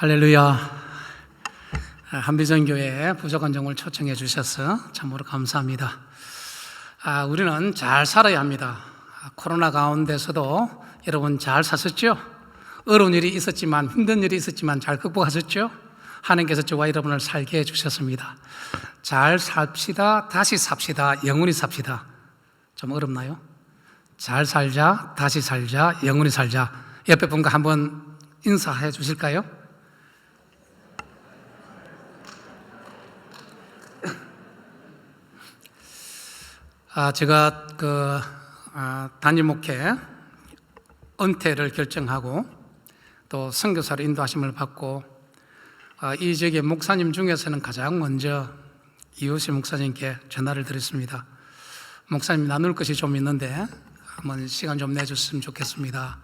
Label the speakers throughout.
Speaker 1: 할렐루야. 한비전교회에 부족한 종을 초청해 주셔서 참으로 감사합니다. 우리는 잘 살아야 합니다. 코로나 가운데서도 여러분 잘 사셨죠? 어려운 일이 있었지만, 힘든 일이 있었지만 잘 극복하셨죠? 하나님께서 저와 여러분을 살게 해주셨습니다. 잘 삽시다, 다시 삽시다, 영원히 삽시다. 좀 어렵나요? 잘 살자, 다시 살자, 영원히 살자. 옆에 분과 한번 인사해 주실까요? 제가 단임 목회 은퇴를 결정하고 또 선교사로 인도하심을 받고 이 지역의 목사님 중에서는 가장 먼저 이호세 목사님께 전화를 드렸습니다. 목사님, 나눌 것이 좀 있는데 한번 시간 좀 내줬으면 좋겠습니다.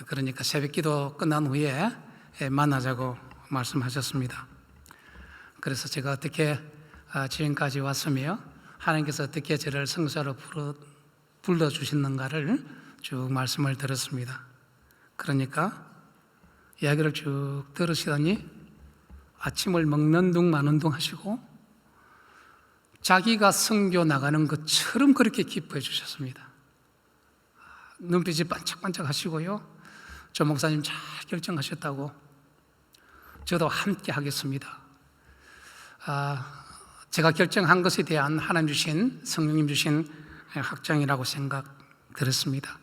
Speaker 1: 그러니까 새벽 기도 끝난 후에 만나자고 말씀하셨습니다. 그래서 제가 어떻게 지금까지 왔으며 하나님께서 어떻게 저를 성사로 불러주시는가를 쭉 말씀을 들었습니다. 그러니까 이야기를 쭉 들으시더니 아침을 먹는 둥 마는 둥 하시고 자기가 선교 나가는 것처럼 그렇게 기뻐해 주셨습니다. 눈빛이 반짝반짝 하시고요, 조 목사님 잘 결정하셨다고, 저도 함께 하겠습니다. 제가 결정한 것에 대한 하나님 주신, 성령님 주신 확정이라고 생각 들었습니다.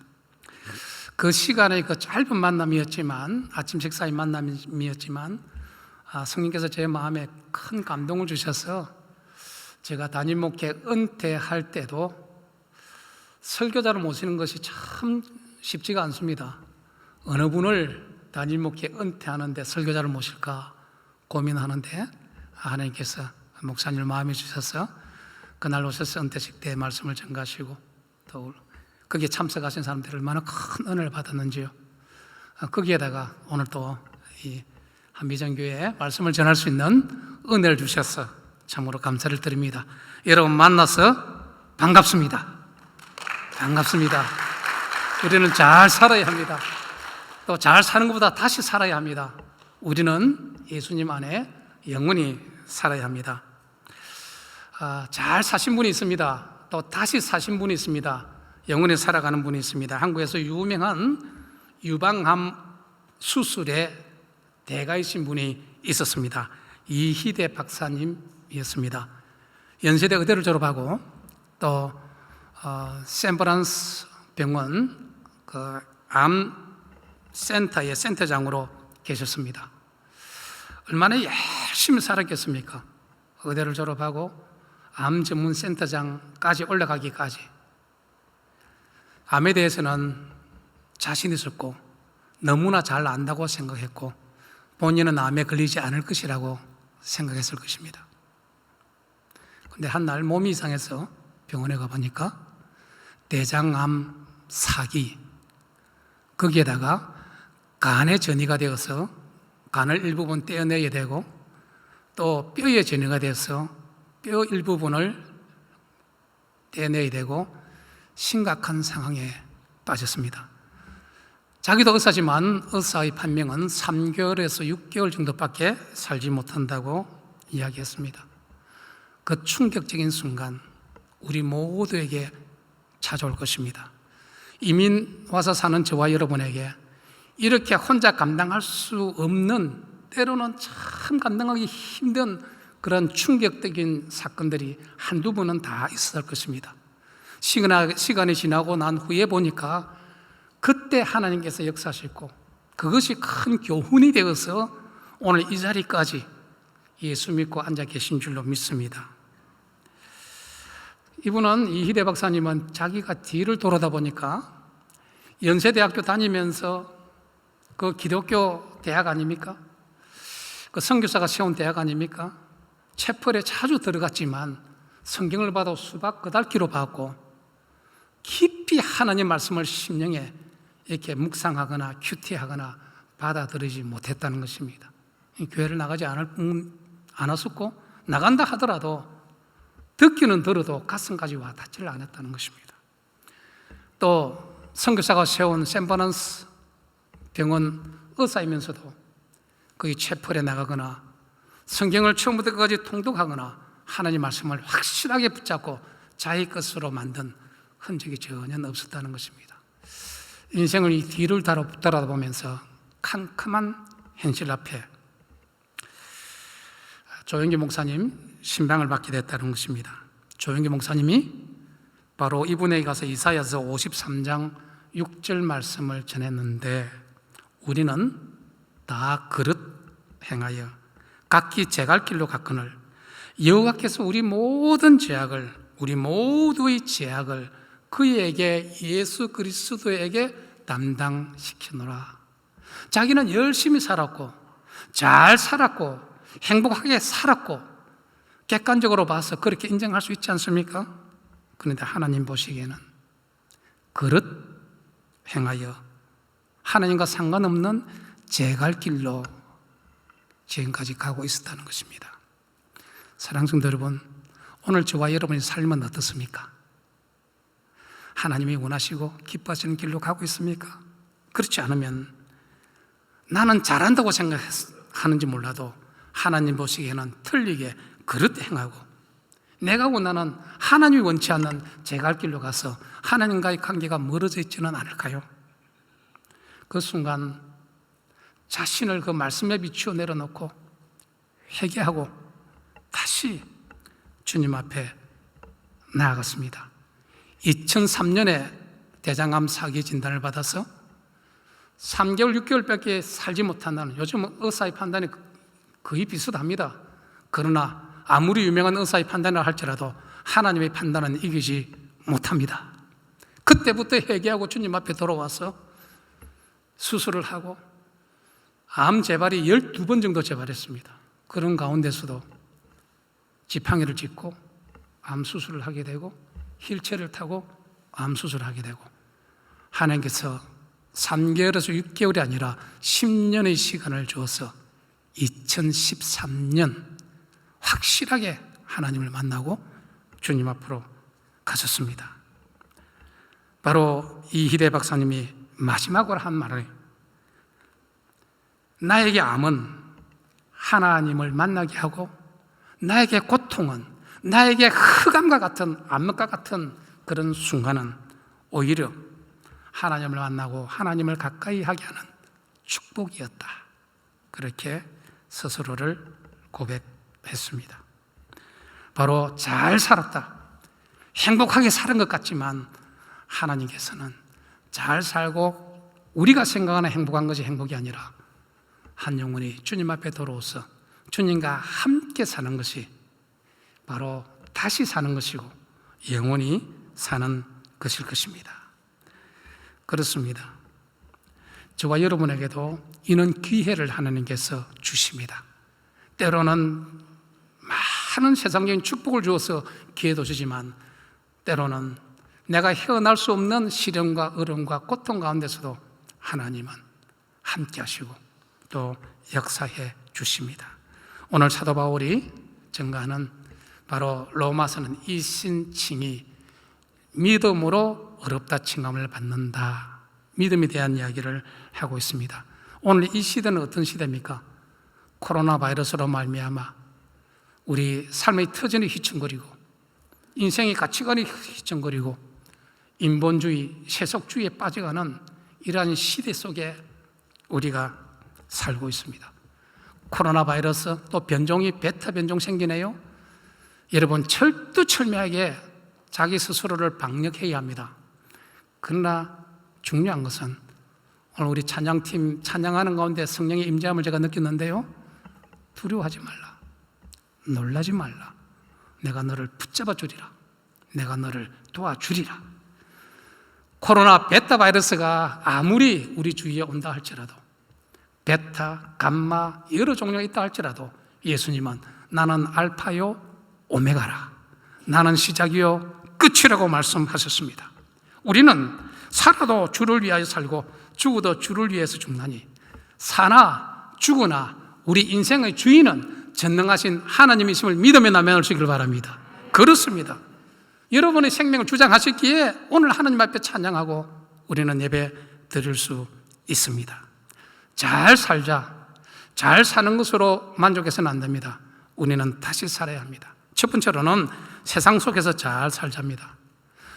Speaker 1: 그 시간의 그 짧은 만남이었지만, 아침 식사의 만남이었지만, 성령께서 제 마음에 큰 감동을 주셔서 제가 담임 목회 은퇴할 때도 설교자를 모시는 것이 참 쉽지가 않습니다. 어느 분을 담임 목회 은퇴하는데 설교자를 모실까 고민하는데 하나님께서 목사님을 마음에 주셔서 그날 오셔서 은퇴식 때 말씀을 전가하시고 또 거기에 참석하신 사람들이 얼마나 큰 은혜를 받았는지요. 거기에다가 오늘 또 이 한비전교회에 말씀을 전할 수 있는 은혜를 주셔서 참으로 감사를 드립니다. 여러분 만나서 반갑습니다. 반갑습니다. 우리는 잘 살아야 합니다. 또 잘 사는 것보다 다시 살아야 합니다. 우리는 예수님 안에 영원히 살아야 합니다. 잘 사신 분이 있습니다. 또 다시 사신 분이 있습니다. 영원히 살아가는 분이 있습니다. 한국에서 유명한 유방암 수술의 대가이신 분이 있었습니다. 이희대 박사님이었습니다. 연세대 의대를 졸업하고 또 샌프란스 병원 암 센터의 센터장으로 계셨습니다. 얼마나 열심히 살았겠습니까? 의대를 졸업하고 암 전문 센터장까지 올라가기까지. 암에 대해서는 자신 있었고 너무나 잘 안다고 생각했고 본인은 암에 걸리지 않을 것이라고 생각했을 것입니다. 그런데 한 날 몸이 이상해서 병원에 가보니까 대장암 4기, 거기에다가 간에 전이가 되어서 간을 일부분 떼어내야 되고 또 뼈에 전이가 되어서 뼈 일부분을 떼어내야 되고 심각한 상황에 빠졌습니다. 자기도 의사지만 의사의 판명은 3개월에서 6개월 정도밖에 살지 못한다고 이야기했습니다. 그 충격적인 순간 우리 모두에게 찾아올 것입니다. 이민 와서 사는 저와 여러분에게 이렇게 혼자 감당할 수 없는, 때로는 참 감당하기 힘든 그런 충격적인 사건들이 한두 번은 다 있었을 것입니다. 시간이 지나고 난 후에 보니까 그때 하나님께서 역사하셨고 그것이 큰 교훈이 되어서 오늘 이 자리까지 예수 믿고 앉아 계신 줄로 믿습니다. 이분은, 이희대 박사님은 자기가 뒤를 돌아다 보니까 연세대학교 다니면서 그 기독교 대학 아닙니까? 그 선교사가 세운 대학 아닙니까? 채플에 자주 들어갔지만 성경을 봐도 수박 그달기로 봤고 깊이 하나님 말씀을 심령에 이렇게 묵상하거나 큐티하거나 받아들이지 못했다는 것입니다. 교회를 나가지 않았었고 나간다 하더라도 듣기는 들어도 가슴까지 와 닿지를 않았다는 것입니다. 또 선교사가 세운 샌프란스 병원 의사이면서도 거기 채플에 나가거나 성경을 처음부터 끝까지 통독하거나 하나님 말씀을 확실하게 붙잡고 자기 것으로 만든 흔적이 전혀 없었다는 것입니다. 인생을 이 뒤를 돌아보면서 캄캄한 현실 앞에 조영기 목사님 신방을 받게 됐다는 것입니다. 조영기 목사님이 바로 이분에게 가서 이사야서 53장 6절 말씀을 전했는데, 우리는 다 그릇 행하여 각기 제갈 길로 갔거늘 여호와께서 우리 모든 죄악을, 우리 모두의 죄악을 그에게, 예수 그리스도에게 담당시키노라. 자기는 열심히 살았고 잘 살았고 행복하게 살았고 객관적으로 봐서 그렇게 인정할 수 있지 않습니까? 그런데 하나님 보시기에는 그릇 행하여 하나님과 상관없는 제갈 길로 지금까지 가고 있었다는 것입니다. 사랑하는 성도 여러분, 오늘 저와 여러분의 삶은 어떻습니까? 하나님이 원하시고 기뻐하시는 길로 가고 있습니까? 그렇지 않으면 나는 잘한다고 생각하는지 몰라도 하나님 보시기에는 틀리게 그릇 행하고, 내가 원하는, 하나님이 원치 않는 제갈 길로 가서 하나님과의 관계가 멀어져 있지는 않을까요? 그 순간 자신을 그 말씀에 비추어 내려놓고 회개하고 다시 주님 앞에 나아갔습니다. 2003년에 대장암 사기 진단을 받아서 3개월, 6개월밖에 살지 못한다는, 요즘 의사의 판단이 거의 비슷합니다. 그러나 아무리 유명한 의사의 판단을 할지라도 하나님의 판단은 이기지 못합니다. 그때부터 회개하고 주님 앞에 돌아와서 수술을 하고 암 재발이 12번 정도 재발했습니다. 그런 가운데서도 지팡이를 짚고 암 수술을 하게 되고 휠체어를 타고 암 수술을 하게 되고, 하나님께서 3개월에서 6개월이 아니라 10년의 시간을 주어서 2013년 확실하게 하나님을 만나고 주님 앞으로 가셨습니다. 바로 이희대 박사님이 마지막으로 한 말을, 나에게 암은 하나님을 만나게 하고 나에게 고통은, 나에게 흑암과 같은, 암흑과 같은 그런 순간은 오히려 하나님을 만나고 하나님을 가까이 하게 하는 축복이었다. 그렇게 스스로를 고백했습니다. 바로 잘 살았다, 행복하게 사는 것 같지만 하나님께서는 잘 살고 우리가 생각하는 행복한 것이 행복이 아니라 한 영혼이 주님 앞에 돌아오서 주님과 함께 사는 것이 바로 다시 사는 것이고 영원히 사는 것일 것입니다. 그렇습니다. 저와 여러분에게도 이런 기회를 하나님께서 주십니다. 때로는 많은 세상적인 축복을 주어서 기회도 주지만, 때로는 내가 헤어날 수 없는 시련과 어려움과 고통 가운데서도 하나님은 함께 하시고 또 역사해 주십니다. 오늘 사도 바울이 증거하는 바로 로마서는 이 신칭이 믿음으로 어렵다 칭함을 받는다, 믿음에 대한 이야기를 하고 있습니다. 오늘 이 시대는 어떤 시대입니까? 코로나 바이러스로 말미암아 우리 삶의 터전이 휘청거리고 인생의 가치관이 휘청거리고 인본주의, 세속주의에 빠져가는 이러한 시대 속에 우리가 살고 있습니다. 코로나 바이러스, 또 변종이 베타 변종 생기네요. 여러분, 철두철미하게 자기 스스로를 방역해야 합니다. 그러나 중요한 것은 오늘 우리 찬양팀 찬양하는 가운데 성령의 임재함을 제가 느꼈는데요, 두려워하지 말라, 놀라지 말라, 내가 너를 붙잡아 주리라, 내가 너를 도와주리라. 코로나 베타 바이러스가 아무리 우리 주위에 온다 할지라도, 베타, 감마 여러 종류가 있다 할지라도 예수님은 나는 알파요 오메가라, 나는 시작이요 끝이라고 말씀하셨습니다. 우리는 살아도 주를 위하여 살고 죽어도 주를 위해서 죽나니, 사나 죽으나 우리 인생의 주인은 전능하신 하나님이심을 믿으며 나아가시길 바랍니다. 그렇습니다. 여러분의 생명을 주장하셨기에 오늘 하나님 앞에 찬양하고 우리는 예배 드릴 수 있습니다. 잘 살자, 잘 사는 것으로 만족해서는 안 됩니다. 우리는 다시 살아야 합니다. 첫 번째로는 세상 속에서 잘 살자입니다.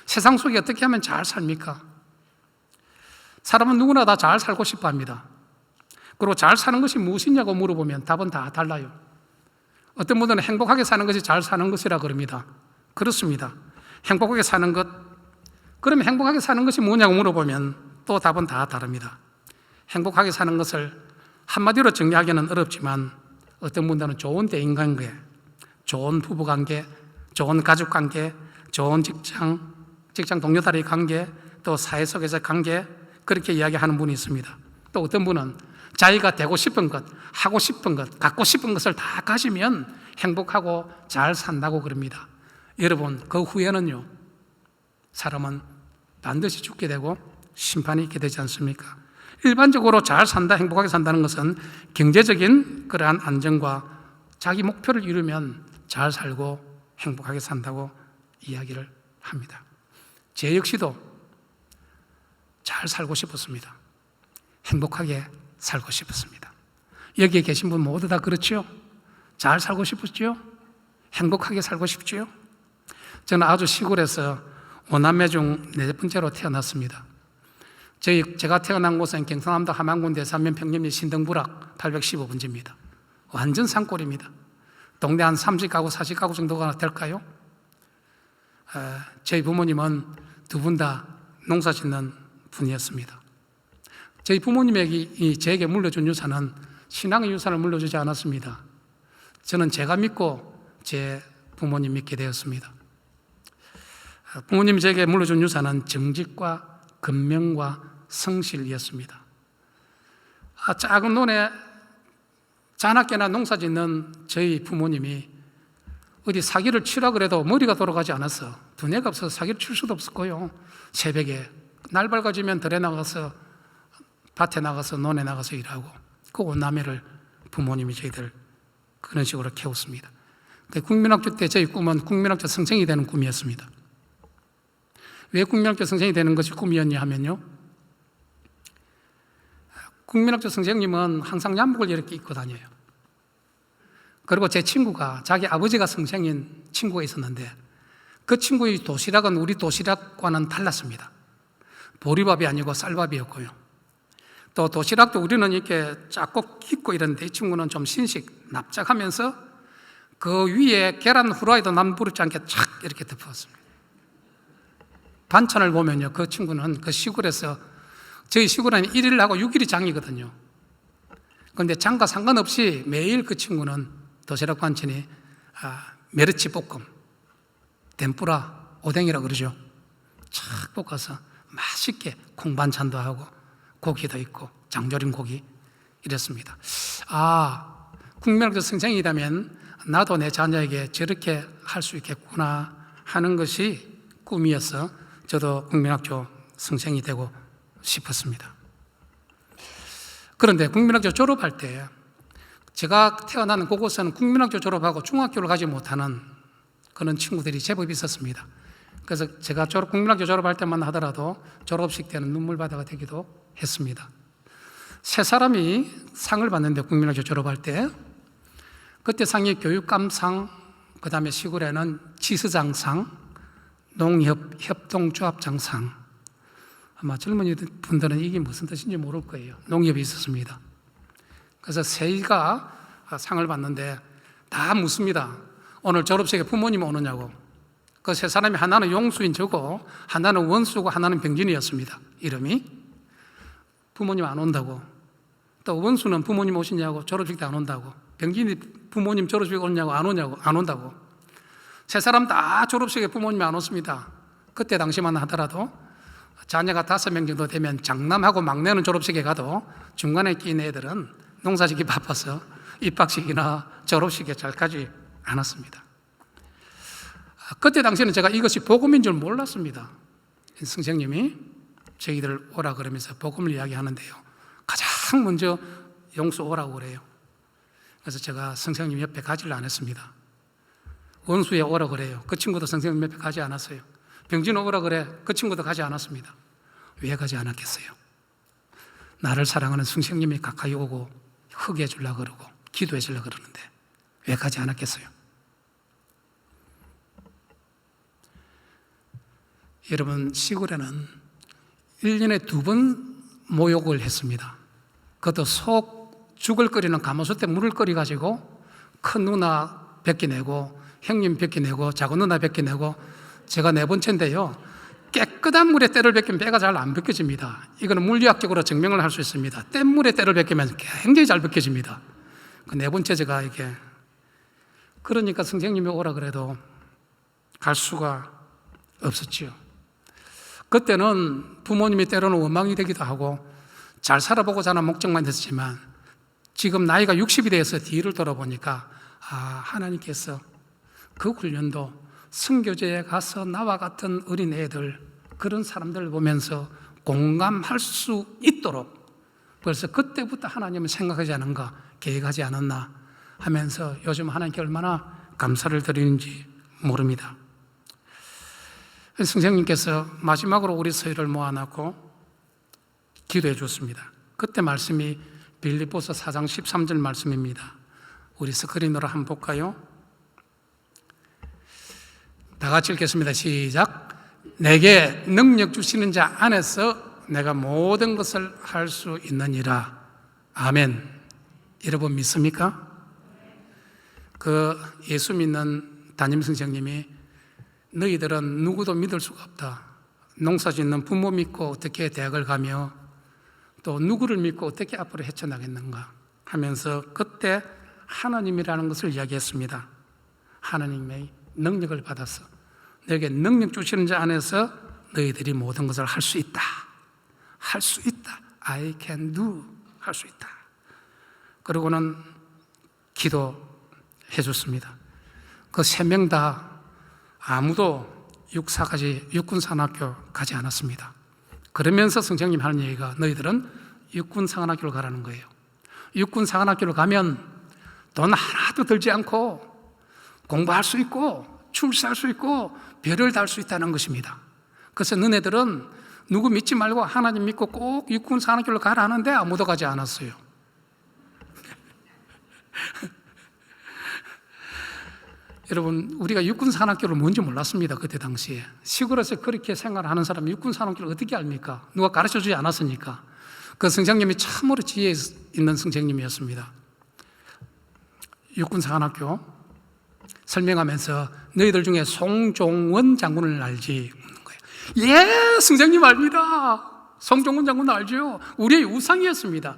Speaker 1: 세상 속에 어떻게 하면 잘 삽니까? 사람은 누구나 다 잘 살고 싶어 합니다. 그리고 잘 사는 것이 무엇이냐고 물어보면 답은 다 달라요. 어떤 분들은 행복하게 사는 것이 잘 사는 것이라 그럽니다. 그렇습니다. 행복하게 사는 것, 그러면 행복하게 사는 것이 뭐냐고 물어보면 또 답은 다 다릅니다. 행복하게 사는 것을 한마디로 정리하기는 어렵지만 어떤 분들은 좋은 대인관계, 좋은 부부관계, 좋은 가족관계, 좋은 직장 동료들의 관계, 또 사회 속에서 관계, 그렇게 이야기하는 분이 있습니다. 또 어떤 분은 자기가 되고 싶은 것, 하고 싶은 것, 갖고 싶은 것을 다 가지면 행복하고 잘 산다고 그럽니다. 여러분, 그 후에는요, 사람은 반드시 죽게 되고 심판이 있게 되지 않습니까? 일반적으로 잘 산다, 행복하게 산다는 것은 경제적인 그러한 안정과 자기 목표를 이루면 잘 살고 행복하게 산다고 이야기를 합니다. 제 역시도 잘 살고 싶었습니다. 행복하게 살고 싶었습니다. 여기에 계신 분 모두 다 그렇죠? 잘 살고 싶었죠? 행복하게 살고 싶죠? 저는 아주 시골에서 5남매 중 4번째로 태어났습니다. 제가 태어난 곳은 경상남도 함안군 대산면 평림리 신등부락 815번지입니다. 완전 산골입니다. 동네 한 30가구, 40가구 정도가 될까요? 저희 부모님은 두 분 다 농사 짓는 분이었습니다. 저희 부모님에게 저에게 물려준 유산은 신앙의 유산을 물려주지 않았습니다. 저는 제가 믿고 제 부모님 믿게 되었습니다. 부모님이 제게 물려준 유산은 정직과 근명과 성실이었습니다. 작은 논에 자나깨나 농사 짓는 저희 부모님이 어디 사기를 치라 그래도 머리가 돌아가지 않았어. 두뇌가 없어서 사기를 칠 수도 없었고요. 새벽에 날 밝아지면 들에 나가서 밭에 나가서 논에 나가서 일하고 그 5남매를 부모님이 저희들 그런 식으로 키웠습니다. 국민학교 때 저희 꿈은 국민학교 선생이 되는 꿈이었습니다. 왜 국민학교 선생이 되는 것이 꿈이었냐 하면요, 국민학교 선생님은 항상 양복을 이렇게 입고 다녀요. 그리고 제 친구가, 자기 아버지가 선생인 친구가 있었는데 그 친구의 도시락은 우리 도시락과는 달랐습니다. 보리밥이 아니고 쌀밥이었고요. 또 도시락도 우리는 이렇게 작고 깊고 이런데 이 친구는 좀 신식, 납작하면서 그 위에 계란 후라이도 남부럽지 않게 착 이렇게 덮었습니다. 반찬을 보면요, 그 친구는 그 시골에서, 저희 시골에는 1일 하고 6일이 장이거든요. 그런데 장과 상관없이 매일 그 친구는 도시락 반찬이 메르치 볶음, 덴뿌라, 오뎅이라고 그러죠. 착 볶아서 맛있게 콩반찬도 하고 고기도 있고 장조림 고기 이랬습니다. 국민학교 선생이라면 나도 내 자녀에게 저렇게 할 수 있겠구나 하는 것이 꿈이어서 저도 국민학교 선생이 되고 싶었습니다. 그런데 국민학교 졸업할 때 제가 태어나는 그곳은 국민학교 졸업하고 중학교를 가지 못하는 그런 친구들이 제법 있었습니다. 그래서 제가 국민학교 졸업할 때만 하더라도 졸업식 때는 눈물바다가 되기도 했습니다. 세 사람이 상을 받는데 국민학교 졸업할 때 그때 상이 교육감상, 그 다음에 시골에는 지사장상, 농협협동조합장상, 아마 젊은 분들은 이게 무슨 뜻인지 모를 거예요. 농협이 있었습니다. 그래서 세이가 상을 받는데 다 묻습니다. 오늘 졸업식에 부모님 오느냐고. 그 세 사람이 하나는 용수인 저고 하나는 원수고 하나는 병진이었습니다. 이름이. 부모님 안 온다고. 또 원수는 부모님 오시냐고, 졸업식 때 안 온다고. 병진이 부모님 졸업식 오냐고, 안 오냐고, 안 온다고. 세 사람 다 졸업식에 부모님이 안 오십니다. 그때 당시만 하더라도 자녀가 5명 정도 되면 장남하고 막내는 졸업식에 가도 중간에 끼인 애들은 농사짓기 바빠서 입학식이나 졸업식에 잘 가지 않았습니다. 그때 당시에는 제가 이것이 복음인 줄 몰랐습니다. 선생님이 저희들 오라 그러면서 복음을 이야기하는데요, 가장 먼저 용수 오라고 그래요. 그래서 제가 선생님 옆에 가지를 않았습니다. 원수에 오라 그래요. 그 친구도 선생님 옆에 가지 않았어요. 병진호 오라 그래. 그 친구도 가지 않았습니다. 왜 가지 않았겠어요? 나를 사랑하는 선생님이 가까이 오고 흑해 주려고 그러고 기도해 주려고 그러는데 왜 가지 않았겠어요? 여러분, 시골에는 1년에 2번 모욕을 했습니다. 그것도 속 죽을 끓이는 가마솥에 물을 끓여가지고 큰 누나 뺏기내고 형님 뺏기내고 작은 누나 뺏기내고 제가 4번째인데요, 깨끗한 물에 때를 벗기면 배가 잘 안 벗겨집니다. 이거는 물리학적으로 증명을 할 수 있습니다. 뗏물에 때를 벗기면 굉장히 잘 벗겨집니다. 그 4번째 제가 이게, 그러니까 선생님이 오라 그래도 갈 수가 없었지요. 그때는 부모님이 때로는 원망이 되기도 하고 잘 살아보고자 하는 목적만 있었지만, 지금 나이가 60이 돼서 뒤를 돌아보니까 하나님께서 그 훈련도 선교제에 가서 나와 같은 어린애들, 그런 사람들을 보면서 공감할 수 있도록 벌써 그때부터 하나님을 생각하지 않은가, 계획하지 않았나 하면서 요즘 하나님께 얼마나 감사를 드리는지 모릅니다. 선생님께서 마지막으로 우리 서희를 모아놓고 기도해 줬습니다. 그때 말씀이 빌립보서 4장 13절 말씀입니다. 우리 스크린으로 한번 볼까요? 다 같이 읽겠습니다. 시작. 내게 능력 주시는 자 안에서 내가 모든 것을 할 수 있느니라. 아멘. 여러분 믿습니까? 그 예수 믿는 담임 선생님이 너희들은 누구도 믿을 수가 없다. 농사 짓는 부모 믿고 어떻게 대학을 가며 또 누구를 믿고 어떻게 앞으로 헤쳐나겠는가 하면서 그때 하나님이라는 것을 이야기했습니다. 하나님의 능력을 받아서 너에게 능력 주시는 자 안에서 너희들이 모든 것을 할 수 있다. 할 수 있다. I can do. 할 수 있다. 그리고는 기도해 줬습니다. 그 3명 다 아무도 육군사관학교 가지 않았습니다. 그러면서 선생님 하는 얘기가 너희들은 육군사관학교를 가라는 거예요. 육군사관학교를 가면 돈 하나도 들지 않고 공부할 수 있고 출세할 수 있고 별을 달 수 있다는 것입니다. 그래서 너네들은 누구 믿지 말고 하나님 믿고 꼭 육군사관학교를 가라 하는데 아무도 가지 않았어요. 여러분, 우리가 육군산학교를 뭔지 몰랐습니다. 그때 당시에 시골에서 그렇게 생활하는 사람이 육군산학교를 어떻게 압니까? 누가 가르쳐주지 않았으니까. 그 선생님이 참으로 지혜 있는 선생님이었습니다. 육군산학교 설명하면서 너희들 중에 송종원 장군을 알지? 예, 선생님 압니다. 송종원 장군 알죠? 우리의 우상이었습니다.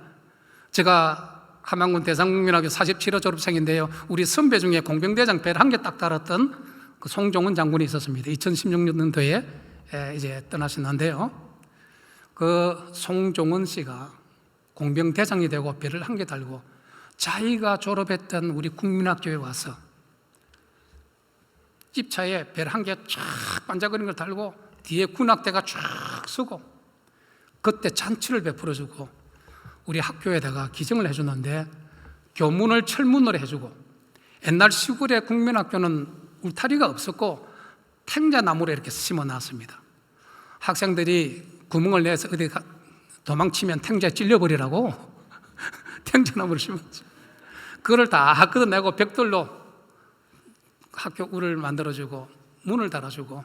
Speaker 1: 제가 함안군 대상국민학교 47호 졸업생인데요, 우리 선배 중에 공병대장 벨 한 개 딱 달았던 그 송종원 장군이 있었습니다. 2016년도에 이제 떠나셨는데요, 그 송종원 씨가 공병대장이 되고 벨을 한 개 달고 자기가 졸업했던 우리 국민학교에 와서 집차에 벨 한 개 쫙 반짝거리는 걸 달고 뒤에 군악대가 쫙 서고 그때 잔치를 베풀어주고 우리 학교에다가 기증을 해주는데 교문을 철문으로 해주고, 옛날 시골의 국민학교는 울타리가 없었고 탱자나무를 이렇게 심어놨습니다. 학생들이 구멍을 내서 어디 도망치면 탱자에 찔려버리라고 탱자나무를 심었죠. 그거를 다 걷어내고 벽돌로 학교 울을 만들어주고 문을 달아주고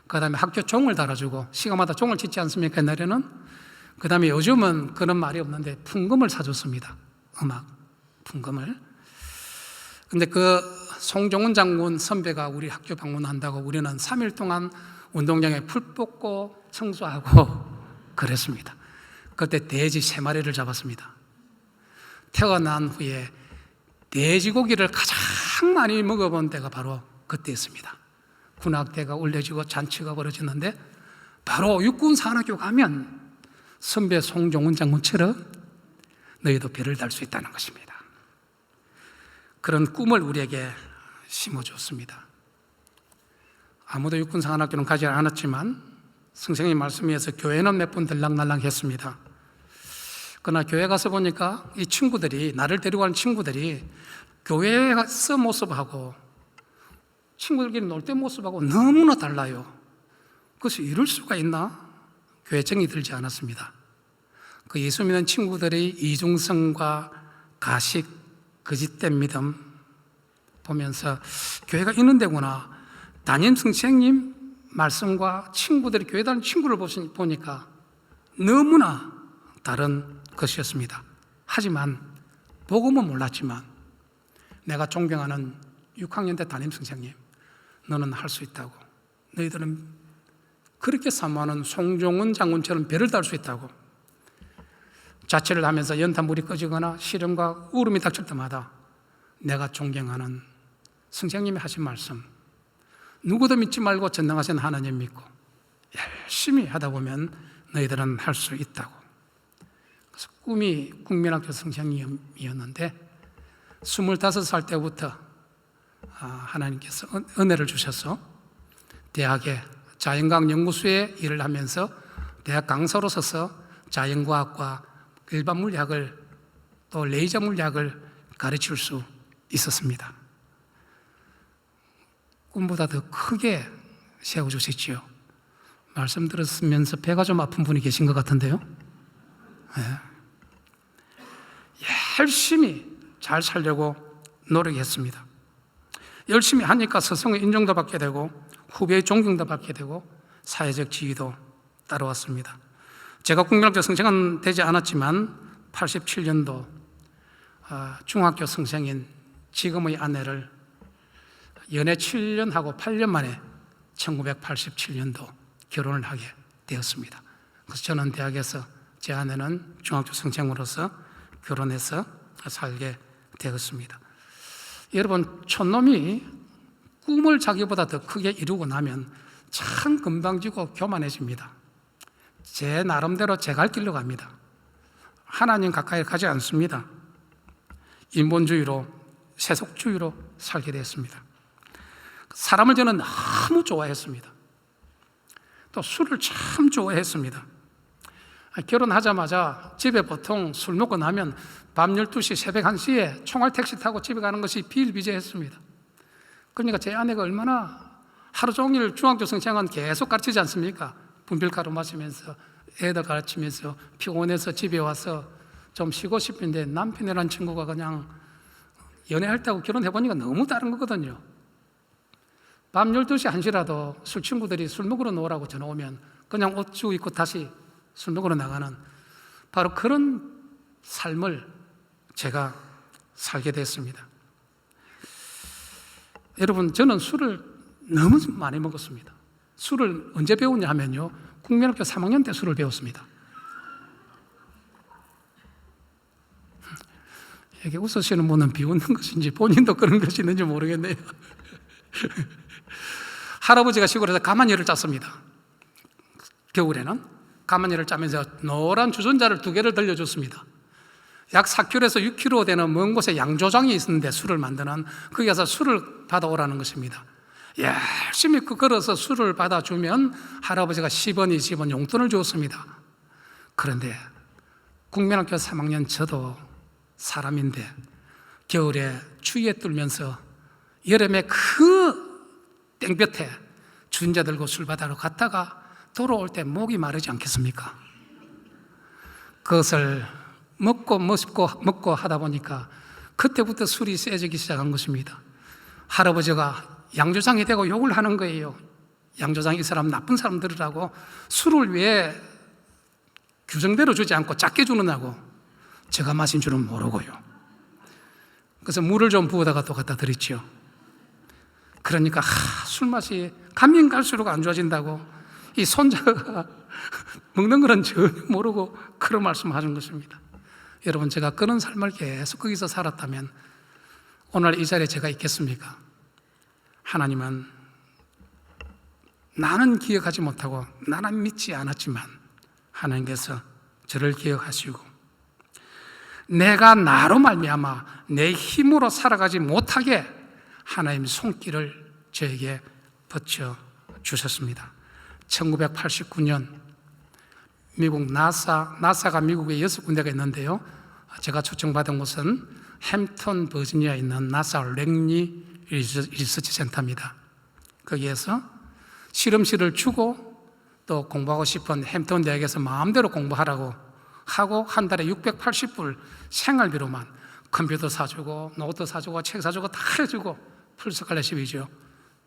Speaker 1: 그 다음에 학교 종을 달아주고 시간마다 종을 짓지 않습니까? 옛날에는. 그 다음에 요즘은 그런 말이 없는데 풍금을 사줬습니다. 음악 풍금을. 근데 그 송종훈 장군 선배가 우리 학교 방문한다고 우리는 3일 동안 운동장에 풀 뽑고 청소하고 그랬습니다. 그때 돼지 3마리를 잡았습니다. 태어난 후에 돼지고기를 가장 많이 먹어본 때가 바로 그때였습니다. 군악대가 울려지고 잔치가 벌어졌는데 바로 육군사관학교 가면 선배 송종훈 장군처럼 너희도 별을 달 수 있다는 것입니다. 그런 꿈을 우리에게 심어줬습니다. 아무도 육군사관학교는 가지 않았지만 선생님 말씀에 의해서 교회는 몇 번 들락날락 했습니다. 그러나 교회 가서 보니까 이 친구들이, 나를 데리고 가는 친구들이 교회에서 모습하고 친구들끼리 놀 때 모습하고 너무나 달라요. 그래서 이럴 수가 있나? 교회 정이 들지 않았습니다. 그 예수 믿는 친구들이 이중성과 가식, 거짓된 믿음 보면서 교회가 이런 데구나. 담임 선생님 말씀과 친구들이 교회 다니는 친구를 보니까 너무나 다른 것이었습니다. 하지만 복음은 몰랐지만 내가 존경하는 6학년 때 담임 선생님, 너는 할 수 있다고, 너희들은 그렇게 사모하는 송종은 장군처럼 배를 달 수 있다고, 자취를 하면서 연탄불이 꺼지거나 시련과 울음이 닥칠 때마다 내가 존경하는 선생님이 하신 말씀, 누구도 믿지 말고 전능하신 하나님 믿고 열심히 하다 보면 너희들은 할 수 있다고. 그래서 꿈이 국민학교 선생님이었는데 25살 때부터 하나님께서 은혜를 주셔서 대학에 자연과학 연구소에 일을 하면서 대학 강사로서서 자연과학과 일반 물리학을 또 레이저 물리학을 가르칠 수 있었습니다. 꿈보다 더 크게 세워주셨지요. 말씀 들었으면서 배가 좀 아픈 분이 계신 것 같은데요. 네. 열심히 잘 살려고 노력했습니다. 열심히 하니까 스승의 인정도 받게 되고 후배의 존경도 받게 되고 사회적 지위도 따라왔습니다. 제가 국민학교 선생은 되지 않았지만 87년도 중학교 선생인 지금의 아내를 연애 7년 하고 8년 만에 1987년도 결혼을 하게 되었습니다. 그래서 저는 대학에서, 제 아내는 중학교 선생으로서 결혼해서 살게 되었습니다. 여러분, 촌놈이 꿈을 자기보다 더 크게 이루고 나면 참 건방지고 교만해집니다. 제 나름대로 제 갈 길로 갑니다. 하나님 가까이 가지 않습니다. 인본주의로, 세속주의로 살게 됐습니다. 사람을 저는 너무 좋아했습니다. 또 술을 참 좋아했습니다. 결혼하자마자 집에 보통 술 먹고 나면 밤 12시, 새벽 1시에 총알 택시 타고 집에 가는 것이 비일비재했습니다. 그러니까 제 아내가 얼마나 하루 종일 중학교 선생은 계속 가르치지 않습니까? 분필가루 마시면서 애들 가르치면서 피곤해서 집에 와서 좀 쉬고 싶은데 남편이라는 친구가 그냥 연애할 때하고 결혼해보니까 너무 다른 거거든요. 밤 12시, 1시라도 술 친구들이 술 먹으러 나오라고 전화 오면 그냥 옷 주고 입고 다시 술 먹으러 나가는 바로 그런 삶을 제가 살게 됐습니다. 여러분, 저는 술을 너무 많이 먹었습니다. 술을 언제 배웠냐 하면요, 국민학교 3학년 때 술을 배웠습니다. 이게 웃으시는 분은 비웃는 것인지 본인도 그런 것이 있는지 모르겠네요. 할아버지가 시골에서 가마니를 짰습니다. 겨울에는 가마니를 짜면서 노란 주전자를 2개를 들려줬습니다. 약 4km에서 6km 되는 먼 곳에 양조장이 있었는데 술을 만드는, 거기 가서 술을 받아오라는 것입니다. 열심히 걸어서 술을 받아주면 할아버지가 10원, 20원 용돈을 주었습니다. 그런데 국민학교 3학년 저도 사람인데 겨울에 추위에 떨면서 여름에 그 땡볕에 주전자 들고 술 받아러 갔다가 돌아올 때 목이 마르지 않겠습니까? 그것을 먹고 하다 보니까 그때부터 술이 세지기 시작한 것입니다. 할아버지가 양조장이 되고 욕을 하는 거예요. 양조장 이 사람 나쁜 사람들이라고, 술을 왜 규정대로 주지 않고 작게 주느냐고. 제가 마신 줄은 모르고요. 그래서 물을 좀 부어다가 또 갖다 드렸죠. 그러니까 술 맛이 가면 갈수록 안 좋아진다고 이 손자가 먹는 거는 전혀 모르고 그런 말씀하신 것입니다. 여러분, 제가 그런 삶을 계속 거기서 살았다면 오늘 이 자리에 제가 있겠습니까? 하나님은 나는 기억하지 못하고 나는 믿지 않았지만 하나님께서 저를 기억하시고 내가 나로 말미암아 내 힘으로 살아가지 못하게 하나님의 손길을 저에게 붙여주셨습니다. 1989년 미국 나사가 미국에 6군데가 있는데요, 제가 초청받은 곳은 햄튼 버지니아에 있는 나사 랭리 리서치 센터입니다. 거기에서 실험실을 주고 또 공부하고 싶은 햄튼 대학에서 마음대로 공부하라고 하고 한 달에 680불 생활비로만 컴퓨터 사주고 노트 사주고 책 사주고 다 해주고 풀스칼러십이죠.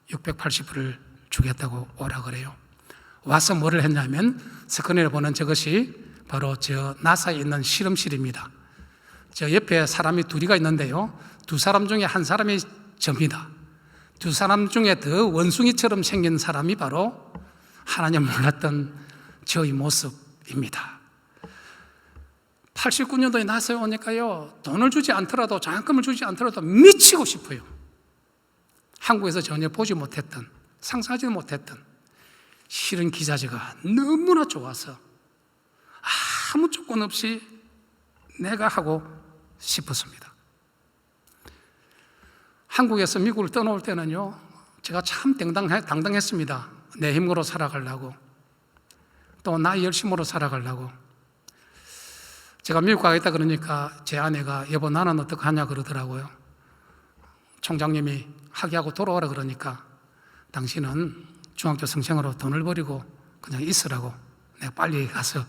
Speaker 1: 680불을 주겠다고 오라 그래요. 와서 뭐를 했냐면 스크린에 보는 저것이 바로 저 나사에 있는 실험실입니다. 저 옆에 사람이 둘이가 있는데요, 두 사람 중에 한 사람이 접니다. 두 사람 중에 더 원숭이처럼 생긴 사람이 바로 하나님 몰랐던 저의 모습입니다. 89년도에 나사에 오니까요, 돈을 주지 않더라도, 장학금을 주지 않더라도 미치고 싶어요. 한국에서 전혀 보지 못했던, 상상하지도 못했던 실은 기자재가 너무나 좋아서 아무 조건 없이 내가 하고 싶었습니다. 한국에서 미국을 떠나올 때는요, 제가 참 당당했습니다. 내 힘으로 살아가려고, 또 나의 열심으로 살아가려고. 제가 미국 가겠다 그러니까 제 아내가 여보 나는 어떡하냐 그러더라고요. 총장님이 학위하고 돌아오라 그러니까 당신은 중학교 성생으로 돈을 버리고 그냥 있으라고, 내가 빨리 가서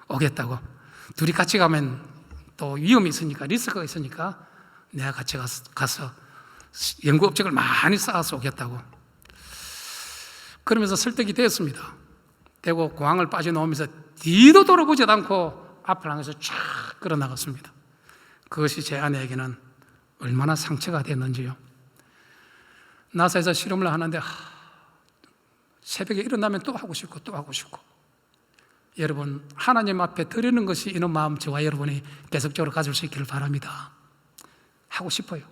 Speaker 1: 오겠다고. 둘이 같이 가면 또 위험이 있으니까, 리스크가 있으니까 내가 같이 가서 연구 업적을 많이 쌓아서 오겠다고. 그러면서 설득이 되었습니다. 되고 공항을 빠져나오면서 뒤도 돌아보지도 않고 앞을 향해서 쫙 끌어나갔습니다. 그것이 제 아내에게는 얼마나 상처가 됐는지요. 나사에서 실험을 하는데 새벽에 일어나면 또 하고 싶고 또 하고 싶고. 여러분, 하나님 앞에 드리는 것이 이런 마음 저와 여러분이 계속적으로 가질 수 있기를 바랍니다. 하고 싶어요.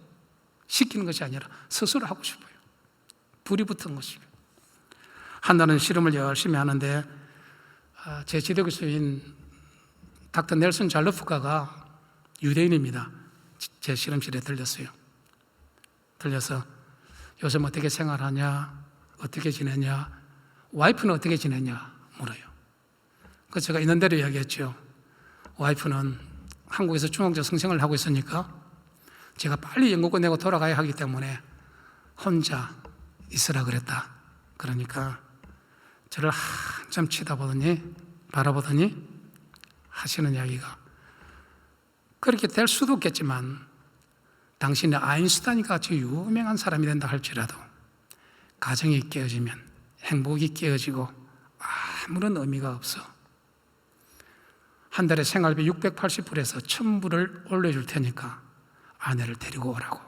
Speaker 1: 시키는 것이 아니라 스스로 하고 싶어요. 불이 붙은 것이에요. 한날은 실험을 열심히 하는데 제 지도교수인 닥터 넬슨 잘로프가가 유대인입니다. 제 실험실에 들렸어요. 들려서 요즘 어떻게 생활하냐, 어떻게 지내냐, 와이프는 어떻게 지내냐 물어요. 그래서 제가 있는 대로 이야기했죠. 와이프는 한국에서 중학교 성생을 하고 있으니까 제가 빨리 영국을 내고 돌아가야 하기 때문에 혼자 있으라 그랬다. 그러니까 저를 한참 바라보더니 하시는 이야기가, 그렇게 될 수도 없겠지만 당신이 아인슈타인 같이 유명한 사람이 된다 할지라도 가정이 깨어지면, 행복이 깨어지고 아무런 의미가 없어. 한 달에 생활비 680불에서 1000불을 올려줄 테니까 아내를 데리고 오라고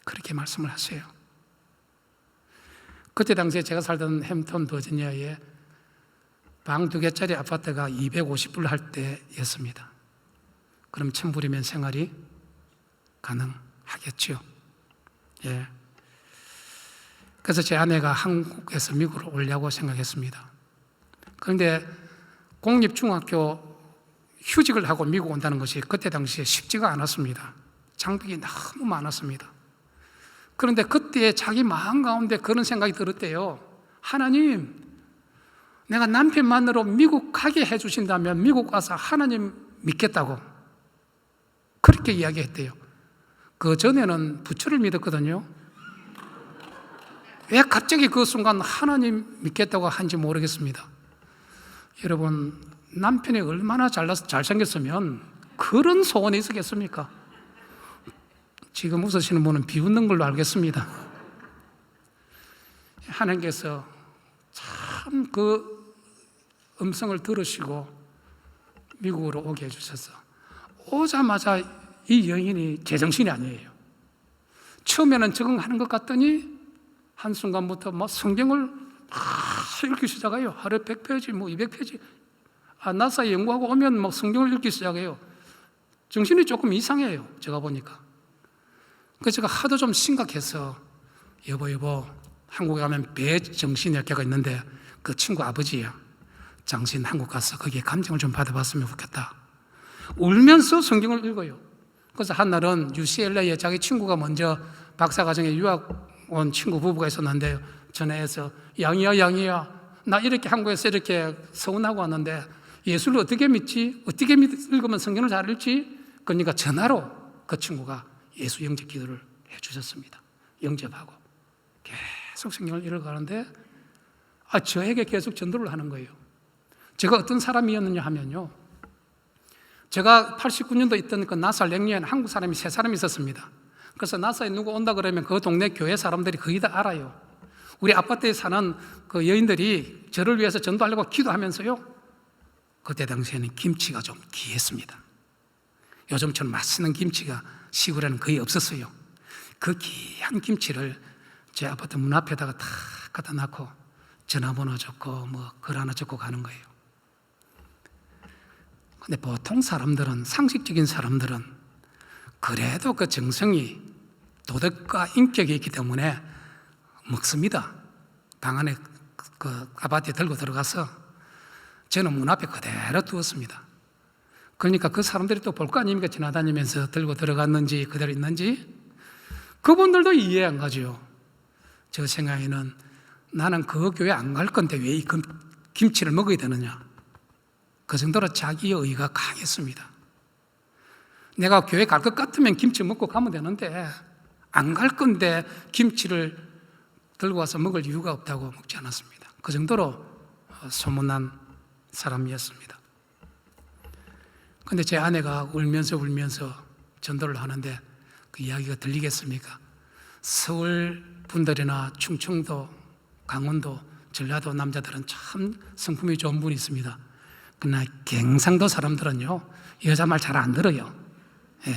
Speaker 1: 그렇게 말씀을 하세요. 그때 당시에 제가 살던 햄튼 버지니아에 방 2개짜리 아파트가 250불 할 때였습니다. 그럼 1000불이면 생활이 가능하겠죠. 예. 그래서 제 아내가 한국에서 미국으로 오려고 생각했습니다. 그런데 공립중학교 휴직을 하고 미국 온다는 것이 그때 당시에 쉽지가 않았습니다. 장벽이 너무 많았습니다. 그런데 그때 자기 마음 가운데 그런 생각이 들었대요. 하나님, 내가 남편만으로 미국 가게 해주신다면 미국 가서 하나님 믿겠다고 그렇게 이야기했대요. 그 전에는 부처를 믿었거든요. 왜 갑자기 그 순간 하나님 믿겠다고 한지 모르겠습니다. 여러분, 남편이 얼마나 잘생겼으면 그런 소원이 있었겠습니까? 지금 웃으시는 분은 비웃는 걸로 알겠습니다. 하나님께서 참 그 음성을 들으시고 미국으로 오게 해주셔서 오자마자 이 여인이 제정신이 아니에요. 처음에는 적응하는 것 같더니 한순간부터 성경을 읽기 시작해요. 하루에 100페이지, 200페이지. 나사에 연구하고 오면 성경을 읽기 시작해요. 정신이 조금 이상해요. 제가 보니까. 그래서 제가 하도 좀 심각해서 여보, 한국에 가면 배정신의학회가 있는데 그 친구 아버지야. 당신 한국 가서 거기에 감정을 좀 받아봤으면 좋겠다. 울면서 성경을 읽어요. 그래서 한날은 UCLA에 자기 친구가 먼저 박사과정에 유학 온 친구 부부가 있었는데 전화해서 양이야 나 이렇게 한국에서 이렇게 서운하고 왔는데 예수를 어떻게 믿지? 어떻게 읽으면 성경을 잘 읽지? 그러니까 전화로 그 친구가 예수 영접 기도를 해주셨습니다. 영접하고 계속 성경을 읽어가는데 저에게 계속 전도를 하는 거예요. 제가 어떤 사람이었느냐 하면요, 제가 89년도 있던 그 나사 랭리엔 한국 사람이 3사람이 있었습니다. 그래서 나사에 누구 온다 그러면 그 동네 교회 사람들이 거의 다 알아요. 우리 아파트에 사는 그 여인들이 저를 위해서 전도하려고 기도하면서요, 그때 당시에는 김치가 좀 귀했습니다. 요즘처럼 맛있는 김치가 시골에는 거의 없었어요. 그 귀한 김치를 제 아파트 문 앞에다가 다 갖다 놓고 전화번호 적고 뭐 글 하나 적고 가는 거예요. 근데 보통 사람들은, 상식적인 사람들은 그래도 그 정성이 도덕과 인격이 있기 때문에 먹습니다. 방 안에 그 아파트에 들고 들어가서 저는 문 앞에 그대로 두었습니다. 그러니까 그 사람들이 또 볼 거 아닙니까? 지나다니면서 들고 들어갔는지 그대로 있는지. 그분들도 이해 안 가죠. 저 생각에는 나는 그 교회 안 갈 건데 왜 이 김치를 먹어야 되느냐. 그 정도로 자기의 의가 강했습니다. 내가 교회 갈 것 같으면 김치 먹고 가면 되는데 안 갈 건데 김치를 들고 와서 먹을 이유가 없다고 먹지 않았습니다. 그 정도로 소문난 사람이었습니다. 근데 제 아내가 울면서 전도를 하는데 그 이야기가 들리겠습니까? 서울 분들이나 충청도, 강원도, 전라도 남자들은 참 성품이 좋은 분이 있습니다. 그러나 경상도 사람들은요, 여자 말 잘 안 들어요. 예.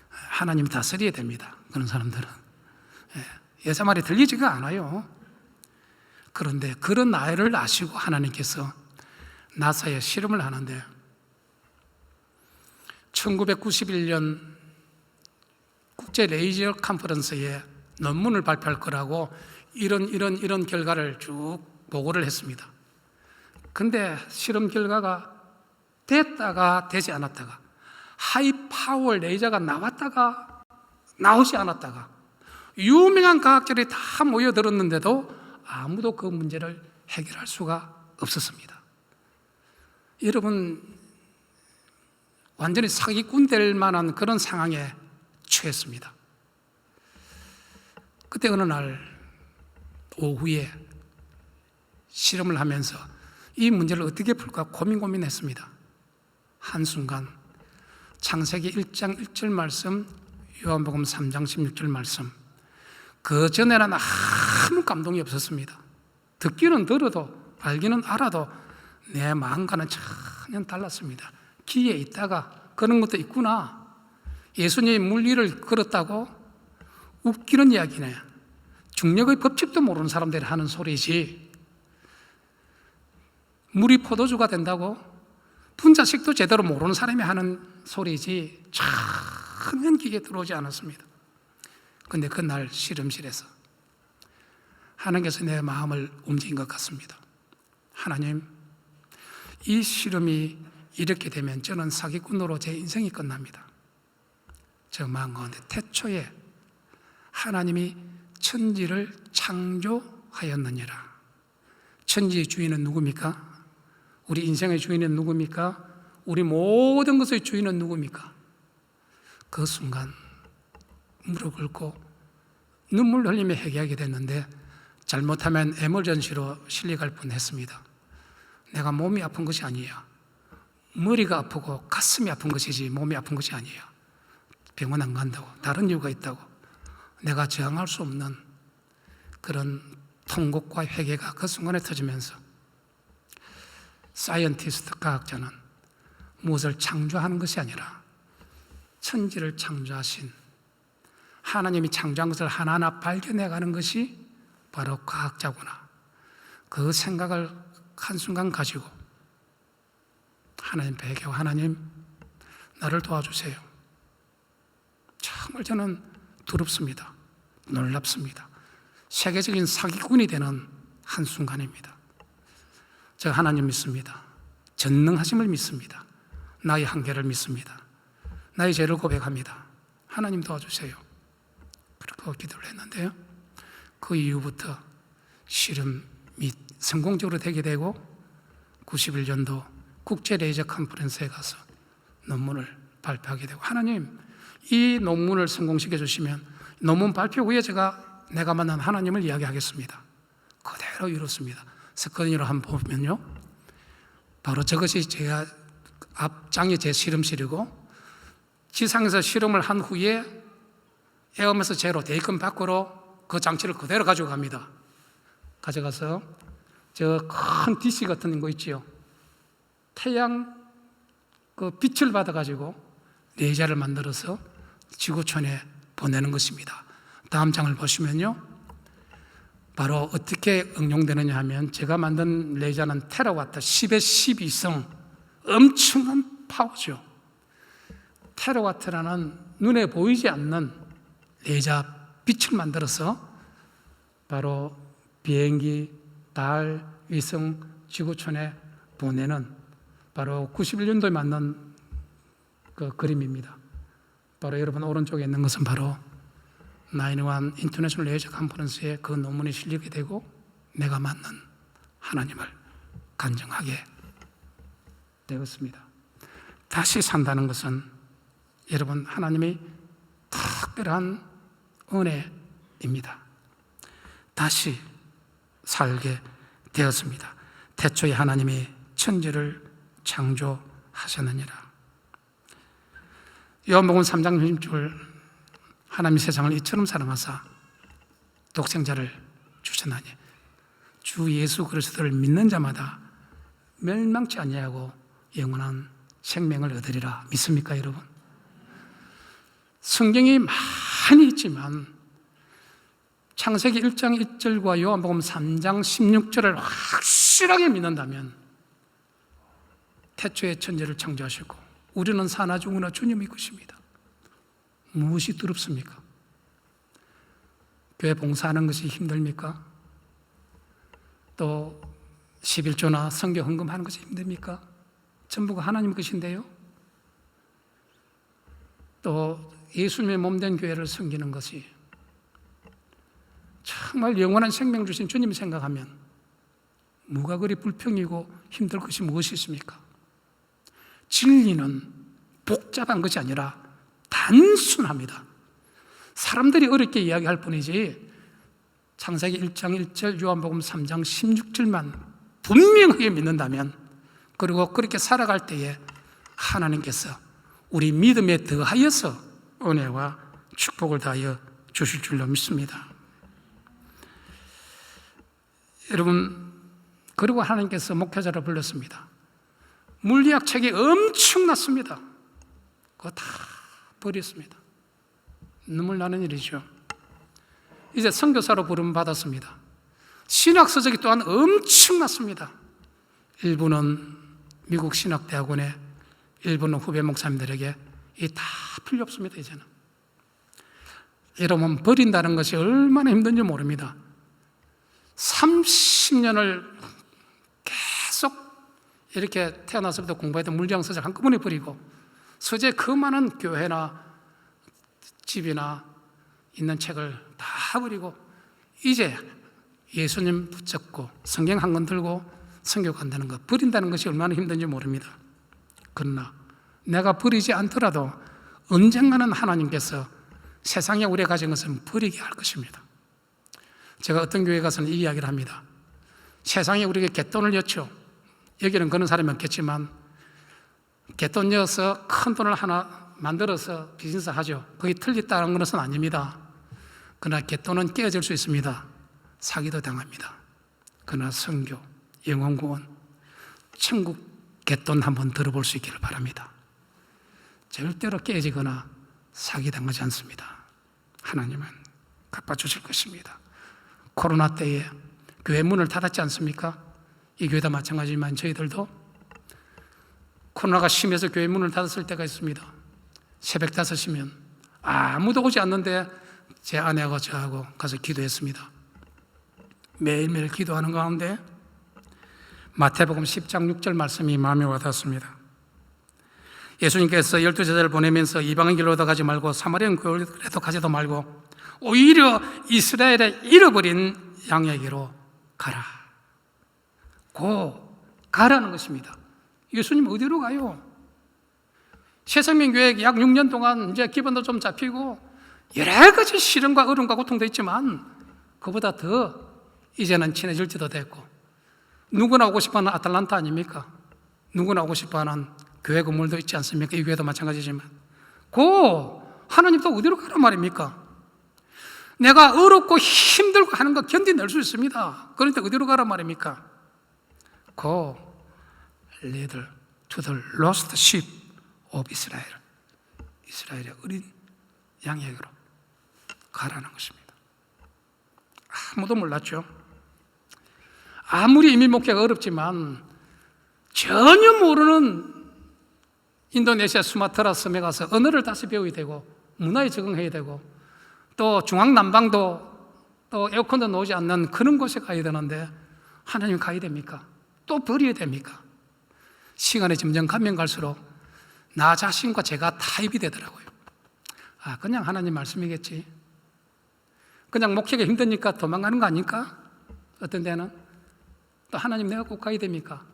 Speaker 1: 하나님 다스려야 됩니다. 그런 사람들은. 예. 여자 말이 들리지가 않아요. 그런데 그런 나이를 아시고 하나님께서 나사에 실험을 하는데 1991년 국제 레이저 컨퍼런스에 논문을 발표할 거라고 이런 결과를 쭉 보고를 했습니다. 근데 실험 결과가 됐다가 되지 않았다가, 하이 파워 레이저가 나왔다가 나오지 않았다가, 유명한 과학자들이 다 모여들었는데도 아무도 그 문제를 해결할 수가 없었습니다. 여러분, 완전히 사기꾼 될 만한 그런 상황에 처했습니다. 그때 어느 날 오후에 실험을 하면서 이 문제를 어떻게 풀까 고민했습니다. 한순간 창세기 1장 1절 말씀, 요한복음 3장 16절 말씀, 그 전에는 아무 감동이 없었습니다. 듣기는 들어도 알기는 알아도 내 마음과는 전혀 달랐습니다. 기에 있다가 그런 것도 있구나. 예수님이 물 위를 걸었다고? 웃기는 이야기네. 중력의 법칙도 모르는 사람들이 하는 소리지. 물이 포도주가 된다고? 분자식도 제대로 모르는 사람이 하는 소리지. 전혀 귀에 들어오지 않았습니다. 그런데 그날 실험실에서 하나님께서 내 마음을 움직인 것 같습니다. 하나님, 이 실험이 이렇게 되면 저는 사기꾼으로 제 인생이 끝납니다. 저 마음 가운데 태초에 하나님이 천지를 창조하였느니라. 천지의 주인은 누굽니까? 우리 인생의 주인은 누굽니까? 우리 모든 것의 주인은 누굽니까? 그 순간 무릎 꿇고 눈물 흘리며 회개하게 됐는데 잘못하면 에머전시로 실려갈 뻔했습니다. 내가 몸이 아픈 것이 아니에요. 머리가 아프고 가슴이 아픈 것이지 몸이 아픈 것이 아니에요. 병원 안 간다고, 다른 이유가 있다고. 내가 저항할 수 없는 그런 통곡과 회개가 그 순간에 터지면서 사이언티스트, 과학자는 무엇을 창조하는 것이 아니라 천지를 창조하신 하나님이 창조한 것을 하나하나 발견해가는 것이 바로 과학자구나. 그 생각을 한순간 가지고 하나님 베개와 하나님, 나를 도와주세요. 정말 저는 두렵습니다. 놀랍습니다. 세계적인 사기꾼이 되는 한순간입니다. 제가 하나님 믿습니다. 전능하심을 믿습니다. 나의 한계를 믿습니다. 나의 죄를 고백합니다. 하나님 도와주세요. 그렇게 기도를 했는데요, 그 이후부터 실험이 성공적으로 되게 되고 91년도 국제 레이저 컨퍼런스에 가서 논문을 발표하게 되고, 하나님, 이 논문을 성공시켜 주시면 논문 발표 후에 내가 만난 하나님을 이야기하겠습니다. 그대로 이뤘습니다. 스크린으로 한번 보면요, 바로 저것이 제가 앞장이 제 실험실이고, 지상에서 실험을 한 후에 에어메스 제로 대입금 밖으로 그 장치를 그대로 가져갑니다. 가져가서 저 큰 DC 같은 거 있지요. 태양 그 빛을 받아가지고 레이저를 만들어서 지구촌에 보내는 것입니다. 다음 장을 보시면요. 바로 어떻게 응용되느냐 하면, 제가 만든 레이저는 테라와트 10의 12성 엄청난 파워죠. 테라와트라는 눈에 보이지 않는 레이저 빛을 만들어서 바로 비행기, 달, 위성, 지구촌에 보내는 바로 91년도에 만든 그 그림입니다. 바로 여러분 오른쪽에 있는 것은 바로 9/11 인터내셔널 레이저 컨퍼런스에 그 논문이 실리게 되고 내가 맞는 하나님을 간증하게 되었습니다. 다시 산다는 것은 여러분 하나님이 특별한 은혜입니다. 다시 살게 되었습니다. 태초에 하나님이 천지를 창조하셨느니라. 요한복음 3장 16절, 하나님이 세상을 이처럼 사랑하사 독생자를 주셨나니 주 예수 그리스도를 믿는 자마다 멸망치 아니하고 영원한 생명을 얻으리라. 믿습니까 여러분? 성경이 많이 있지만 창세기 1장 1절과 요한복음 3장 16절을 확실하게 믿는다면 태초에 천지를 창조하시고 우리는 사나 죽으나 주님의 것입니다. 무엇이 두렵습니까? 교회 봉사하는 것이 힘듭니까? 또 11조나 선교 헌금하는 것이 힘듭니까? 전부가 하나님 것인데요. 또 예수님의 몸된 교회를 섬기는 것이 정말 영원한 생명 주신 주님 생각하면 뭐가 그리 불평이고 힘들 것이 무엇이 있습니까? 진리는 복잡한 것이 아니라 단순합니다. 사람들이 어렵게 이야기할 뿐이지 창세기 1장 1절, 요한복음 3장 16절만 분명하게 믿는다면, 그리고 그렇게 살아갈 때에 하나님께서 우리 믿음에 더하여서 은혜와 축복을 더하여 주실 줄로 믿습니다. 여러분, 그리고 하나님께서 목회자를 불렀습니다. 물리학 책이 엄청났습니다. 그거 다 버렸습니다. 눈물 나는 일이죠. 이제 선교사로 부름 받았습니다. 신학 서적이 또한 엄청났습니다. 일부는 미국 신학대학원에, 일부는 후배 목사님들에게 이 다 필요 없습니다. 이제는 여러분, 버린다는 것이 얼마나 힘든지 모릅니다. 30년을 계속 이렇게 태어나서부터 공부했던 물리학 서적 한꺼번에 버리고 서재 그 많은 교회나 집이나 있는 책을 다 버리고 이제 예수님 붙잡고 성경 한 권 들고 선교 간다는 것, 버린다는 것이 얼마나 힘든지 모릅니다. 그러나 내가 버리지 않더라도 언젠가는 하나님께서 세상에 우리가 가진 것은 버리게 할 것입니다. 제가 어떤 교회 가서는 이 이야기를 합니다. 세상에 우리에게 갯돈을 였죠. 여기는 그런 사람이 없겠지만 갯돈 여서 큰 돈을 하나 만들어서 비즈니스 하죠. 그게 틀렸다는 것은 아닙니다. 그러나 갯돈은 깨어질 수 있습니다. 사기도 당합니다. 그러나 선교, 영혼구원, 천국 갯돈 한번 들어볼 수 있기를 바랍니다. 절대로 깨지거나 사기당하지 않습니다. 하나님은 갚아주실 것입니다. 코로나 때에 교회 문을 닫았지 않습니까? 이 교회도 마찬가지지만 저희들도 코로나가 심해서 교회 문을 닫았을 때가 있습니다. 새벽 5시면 아무도 오지 않는데 제 아내하고 저하고 가서 기도했습니다. 매일매일 기도하는 가운데 마태복음 10장 6절 말씀이 마음에 와닿았습니다. 예수님께서 12제자를 보내면서 이방인 길로도 가지 말고 사마리아 교회도 가지도 말고 오히려 이스라엘에 잃어버린 양에게로 가라. 가라는 것입니다. 예수님 어디로 가요? 새생명교회 약 6년 동안 이제 기반도 좀 잡히고 여러 가지 시련과 어려움과 고통도 있지만 그보다 더 이제는 친해질지도 됐고, 누구나 오고 싶어하는 아틀란타 아닙니까? 누구나 오고 싶어하는 교회 건물도 있지 않습니까? 이 교회도 마찬가지지만 하나님도 어디로 가란 말입니까? 내가 어렵고 힘들고 하는 거 견뎌낼 수 있습니다. 그런데 어디로 가란 말입니까? Go leader to the lost sheep of Israel. 이스라엘의 어린 양에게로 가라는 것입니다. 아무도 몰랐죠. 아무리 이민 목회가 어렵지만 전혀 모르는 인도네시아 수마트라 섬에 가서 언어를 다시 배워야 되고 문화에 적응해야 되고 또 중앙남방도 또 에어컨도 나오지 않는 그런 곳에 가야 되는데 하나님 가야 됩니까? 또 버려야 됩니까? 시간이 점점 가면 갈수록 나 자신과 제가 타협이 되더라고요. 그냥 하나님 말씀이겠지. 그냥 목회가 힘드니까 도망가는 거 아닐까? 어떤 데는 또 하나님 내가 꼭 가야 됩니까?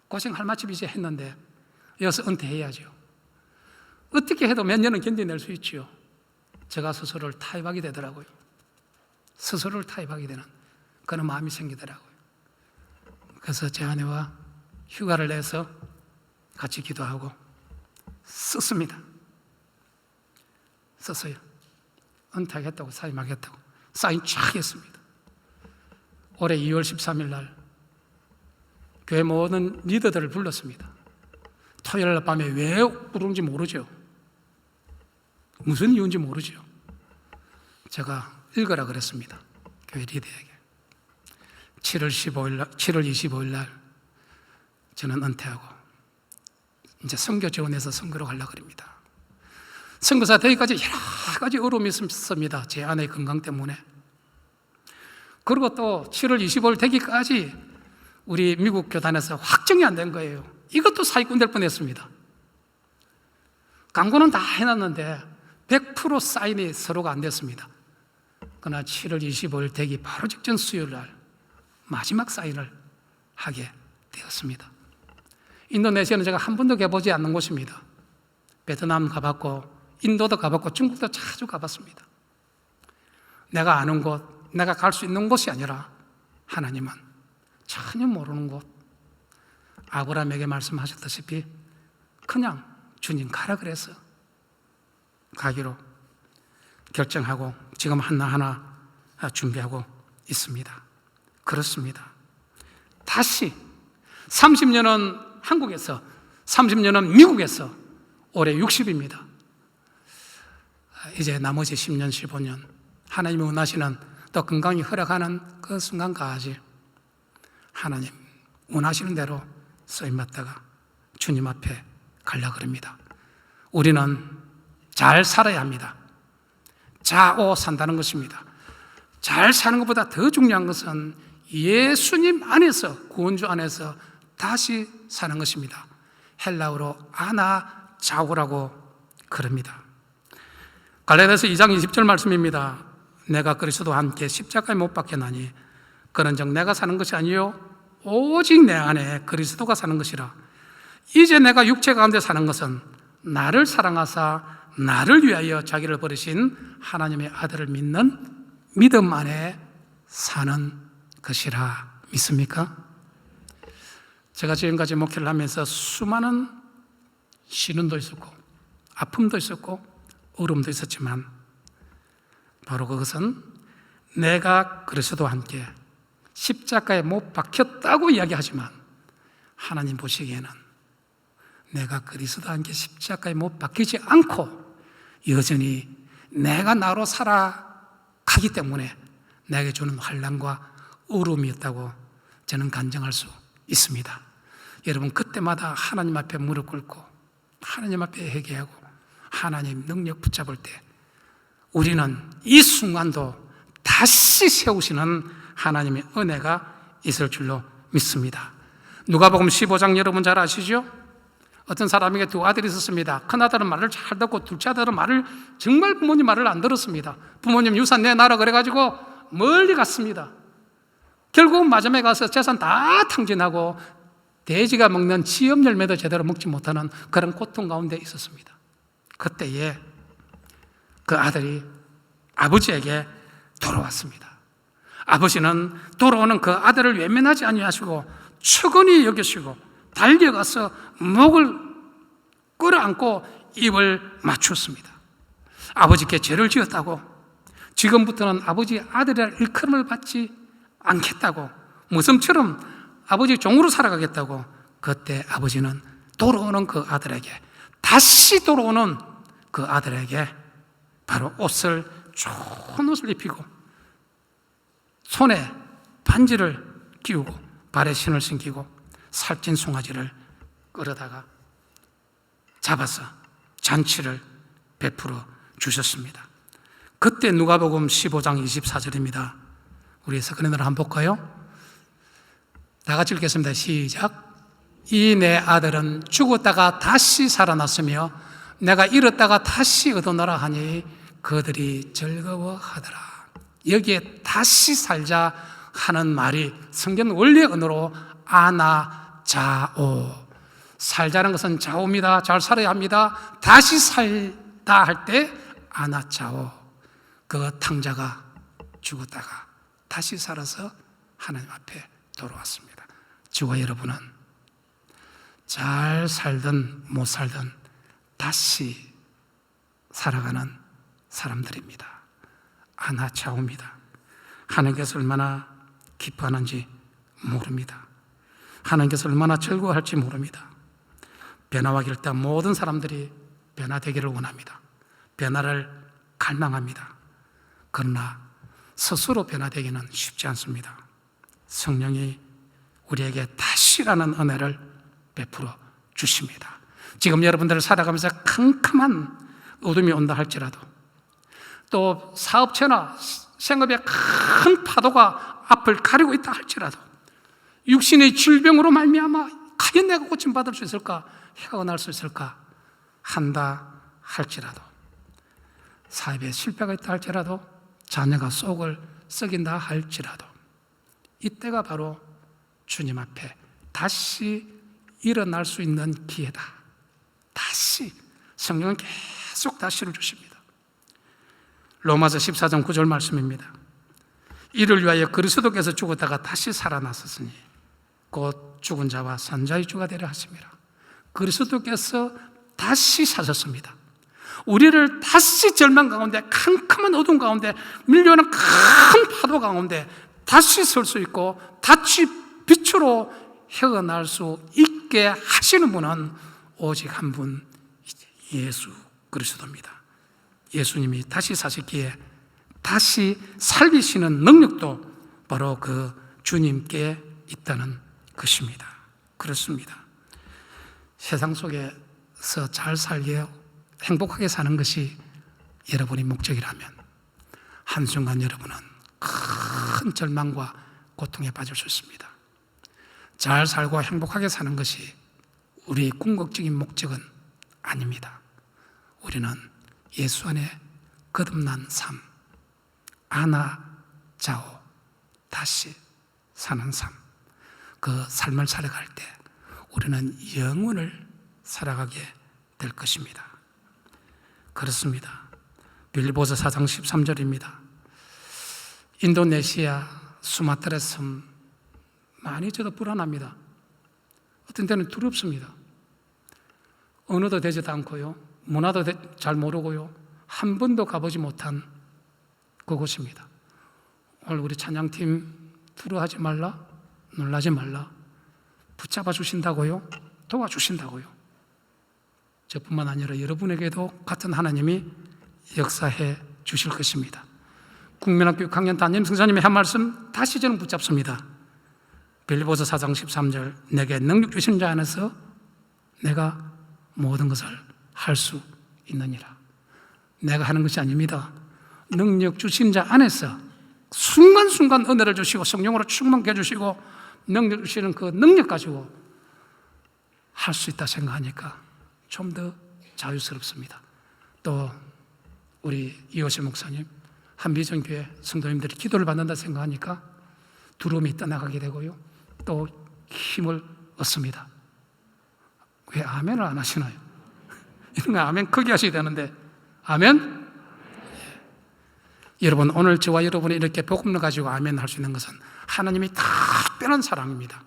Speaker 1: 고생할 만큼 이제 했는데 여기서 은퇴해야죠. 어떻게 해도 몇 년은 견뎌낼 수 있지요. 제가 스스로를 타협하게 되더라고요. 스스로를 타협하게 되는 그런 마음이 생기더라고요. 그래서 제 아내와 휴가를 내서 같이 기도하고 썼습니다. 썼어요. 은퇴하겠다고 사임하겠다고 사인 쫙 했습니다. 올해 2월 13일 날 교회 모든 리더들을 불렀습니다. 토요일 날 밤에 왜 부르는지 모르죠. 무슨 이유인지 모르죠. 제가 읽으라 그랬습니다. 교회 리더에게. 7월 25일 날 저는 은퇴하고 이제 선교 지원해서 선교로 가려고 합니다. 선교사 되기까지 여러 가지 어려움이 있었습니다. 제 아내의 건강 때문에. 그리고 또 7월 25일 되기까지 우리 미국 교단에서 확정이 안 된 거예요. 이것도 사기꾼 될 뻔했습니다. 광고는 다 해놨는데 100% 사인이 서로가 안 됐습니다. 그러나 7월 25일 되기 바로 직전 수요일 날 마지막 사인을 하게 되었습니다. 인도네시아는 제가 한 번도 가보지 않는 곳입니다. 베트남 가봤고 인도도 가봤고 중국도 자주 가봤습니다. 내가 아는 곳, 내가 갈 수 있는 곳이 아니라 하나님은 전혀 모르는 곳, 아브라함에게 말씀하셨다시피 그냥 주님 가라 그래서 가기로 결정하고 지금 하나하나 준비하고 있습니다. 그렇습니다. 다시 30년은 한국에서 30년은 미국에서 올해 60입니다. 이제 나머지 10년, 15년 하나님이 원하시는 또 건강이 허락하는 그 순간까지 하나님 원하시는 대로 쓰임받다가 주님 앞에 가려고 합니다. 우리는 잘 살아야 합니다. 좌우 산다는 것입니다. 잘 사는 것보다 더 중요한 것은 예수님 안에서, 구원주 안에서 다시 사는 것입니다. 헬라어로 아나자오라고 그럽니다. 갈라디아서 2장 20절 말씀입니다. 내가 그리스도와 함께 십자가에 못 박혔나니 그런즉 내가 사는 것이 아니요 오직 내 안에 그리스도가 사는 것이라. 이제 내가 육체 가운데 사는 것은 나를 사랑하사 나를 위하여 자기를 버리신 하나님의 아들을 믿는 믿음 안에 사는 것이라. 믿습니까? 제가 지금까지 목회를 하면서 수많은 시련도 있었고 아픔도 있었고 어려움도 있었지만 바로 그것은 내가 그리스도와 함께 십자가에 못 박혔다고 이야기하지만 하나님 보시기에는 내가 그리스도와 함께 십자가에 못 박히지 않고 여전히 내가 나로 살아가기 때문에 내게 주는 환난과 어려움이었다고 저는 간증할 수 있습니다. 여러분 그때마다 하나님 앞에 무릎 꿇고 하나님 앞에 회개하고 하나님 능력 붙잡을 때 우리는 이 순간도 다시 세우시는 하나님의 은혜가 있을 줄로 믿습니다. 누가복음 15장 여러분 잘 아시죠? 어떤 사람에게 두 아들이 있었습니다. 큰아들은 말을 잘 듣고 둘째 아들은 말을 정말 부모님 말을 안 들었습니다. 부모님 유산 내놔라 그래가지고 멀리 갔습니다. 결국 마지막에 가서 재산 다 탕진하고 돼지가 먹는 지엽 열매도 제대로 먹지 못하는 그런 고통 가운데 있었습니다. 그때에 그 아들이 아버지에게 돌아왔습니다. 아버지는 돌아오는 그 아들을 외면하지 아니하시고 측은히 여기시고 달려가서 목을 끌어안고 입을 맞췄습니다. 아버지께 죄를 지었다고, 지금부터는 아버지 아들이라 일컬음을 받지 않겠다고, 무섬처럼 아버지 종으로 살아가겠다고. 그때 아버지는 돌아오는 그 아들에게, 다시 돌아오는 그 아들에게 바로 옷을, 좋은 옷을 입히고 손에 반지를 끼우고 발에 신을 신기고 살찐 송아지를 끌어다가 잡아서 잔치를 베풀어 주셨습니다. 그때 누가복음 15장 24절입니다. 우리 서근인을 한번 볼까요? 다 같이 읽겠습니다. 시작. 이 내 아들은 죽었다가 다시 살아났으며 내가 잃었다가 다시 얻어노라 하니 그들이 즐거워하더라. 여기에 다시 살자 하는 말이 성경 원래 언어로 아나자오, 살자는 것은 자오입니다. 잘 살아야 합니다. 다시 살다 할 때 아나자오, 그 탕자가 죽었다가 다시 살아서 하나님 앞에 돌아왔습니다. 저와 여러분은 잘 살든 못 살든 다시 살아가는 사람들입니다. 아나자오입니다. 하나님께서 얼마나 기뻐하는지 모릅니다. 하나님께서 얼마나 즐거워할지 모릅니다. 변화하기를 때 모든 사람들이 변화되기를 원합니다. 변화를 갈망합니다. 그러나 스스로 변화되기는 쉽지 않습니다. 성령이 우리에게 다시라는 은혜를 베풀어 주십니다. 지금 여러분들을 살아가면서 캄캄한 어둠이 온다 할지라도, 또 사업체나 생업에 큰 파도가 앞을 가리고 있다 할지라도, 육신의 질병으로 말미암아 과연 내가 고침받을 수 있을까, 헤어날 수 있을까 한다 할지라도, 사업에 실패가 있다 할지라도, 자녀가 속을 썩인다 할지라도, 이때가 바로 주님 앞에 다시 일어날 수 있는 기회다. 다시 성령은 계속 다시를 주십니다. 로마서 14장 9절 말씀입니다. 이를 위하여 그리스도께서 죽었다가 다시 살아나셨으니 곧 죽은 자와 산 자의 주가 되려 하심이라. 그리스도께서 다시 사셨습니다. 우리를 다시 절망 가운데, 캄캄한 어둠 가운데, 밀려오는 큰 파도 가운데 다시 설 수 있고 다시 빛으로 헤어날 수 있게 하시는 분은 오직 한 분, 예수 그리스도입니다. 예수님이 다시 사셨기에 다시 살리시는 능력도 바로 그 주님께 있다는 것입니다. 그렇습니다. 세상 속에서 잘 살게 행복하게 사는 것이 여러분의 목적이라면 한순간 여러분은 큰 절망과 고통에 빠질 수 있습니다. 잘 살고 행복하게 사는 것이 우리의 궁극적인 목적은 아닙니다. 우리는 예수 안에 거듭난 삶, 아나자오, 다시 사는 삶, 그 삶을 살아갈 때 우리는 영원을 살아가게 될 것입니다. 그렇습니다. 빌보서 4장 13절입니다. 인도네시아 수마트라 섬 많이 저도 불안합니다. 어떤 때는 두렵습니다. 언어도 되지도 않고요, 문화도 잘 모르고요, 한 번도 가보지 못한 그곳입니다. 오늘 우리 찬양팀 두려워하지 말라, 놀라지 말라, 붙잡아 주신다고요, 도와주신다고요. 저뿐만 아니라 여러분에게도 같은 하나님이 역사해 주실 것입니다. 국민학교 6학년 담임 선생님이 한 말씀 다시 저는 붙잡습니다. 빌보서 4장 13절, 내게 능력 주신 자 안에서 내가 모든 것을 할 수 있느니라. 내가 하는 것이 아닙니다. 능력 주신 자 안에서 순간순간 은혜를 주시고 성령으로 충만케 해주시고 능력 주시는 그 능력 가지고 할 수 있다 생각하니까 좀 더 자유스럽습니다. 또 우리 이호세 목사님, 한비전교회 성도님들이 기도를 받는다 생각하니까 두려움이 떠나가게 되고요, 또 힘을 얻습니다. 왜 아멘을 안 하시나요? 이런 거 아멘 크게 하셔야 되는데. 아멘? 여러분, 오늘 저와 여러분이 이렇게 복음을 가지고 아멘 할 수 있는 것은 하나님이 특별한 사랑입니다.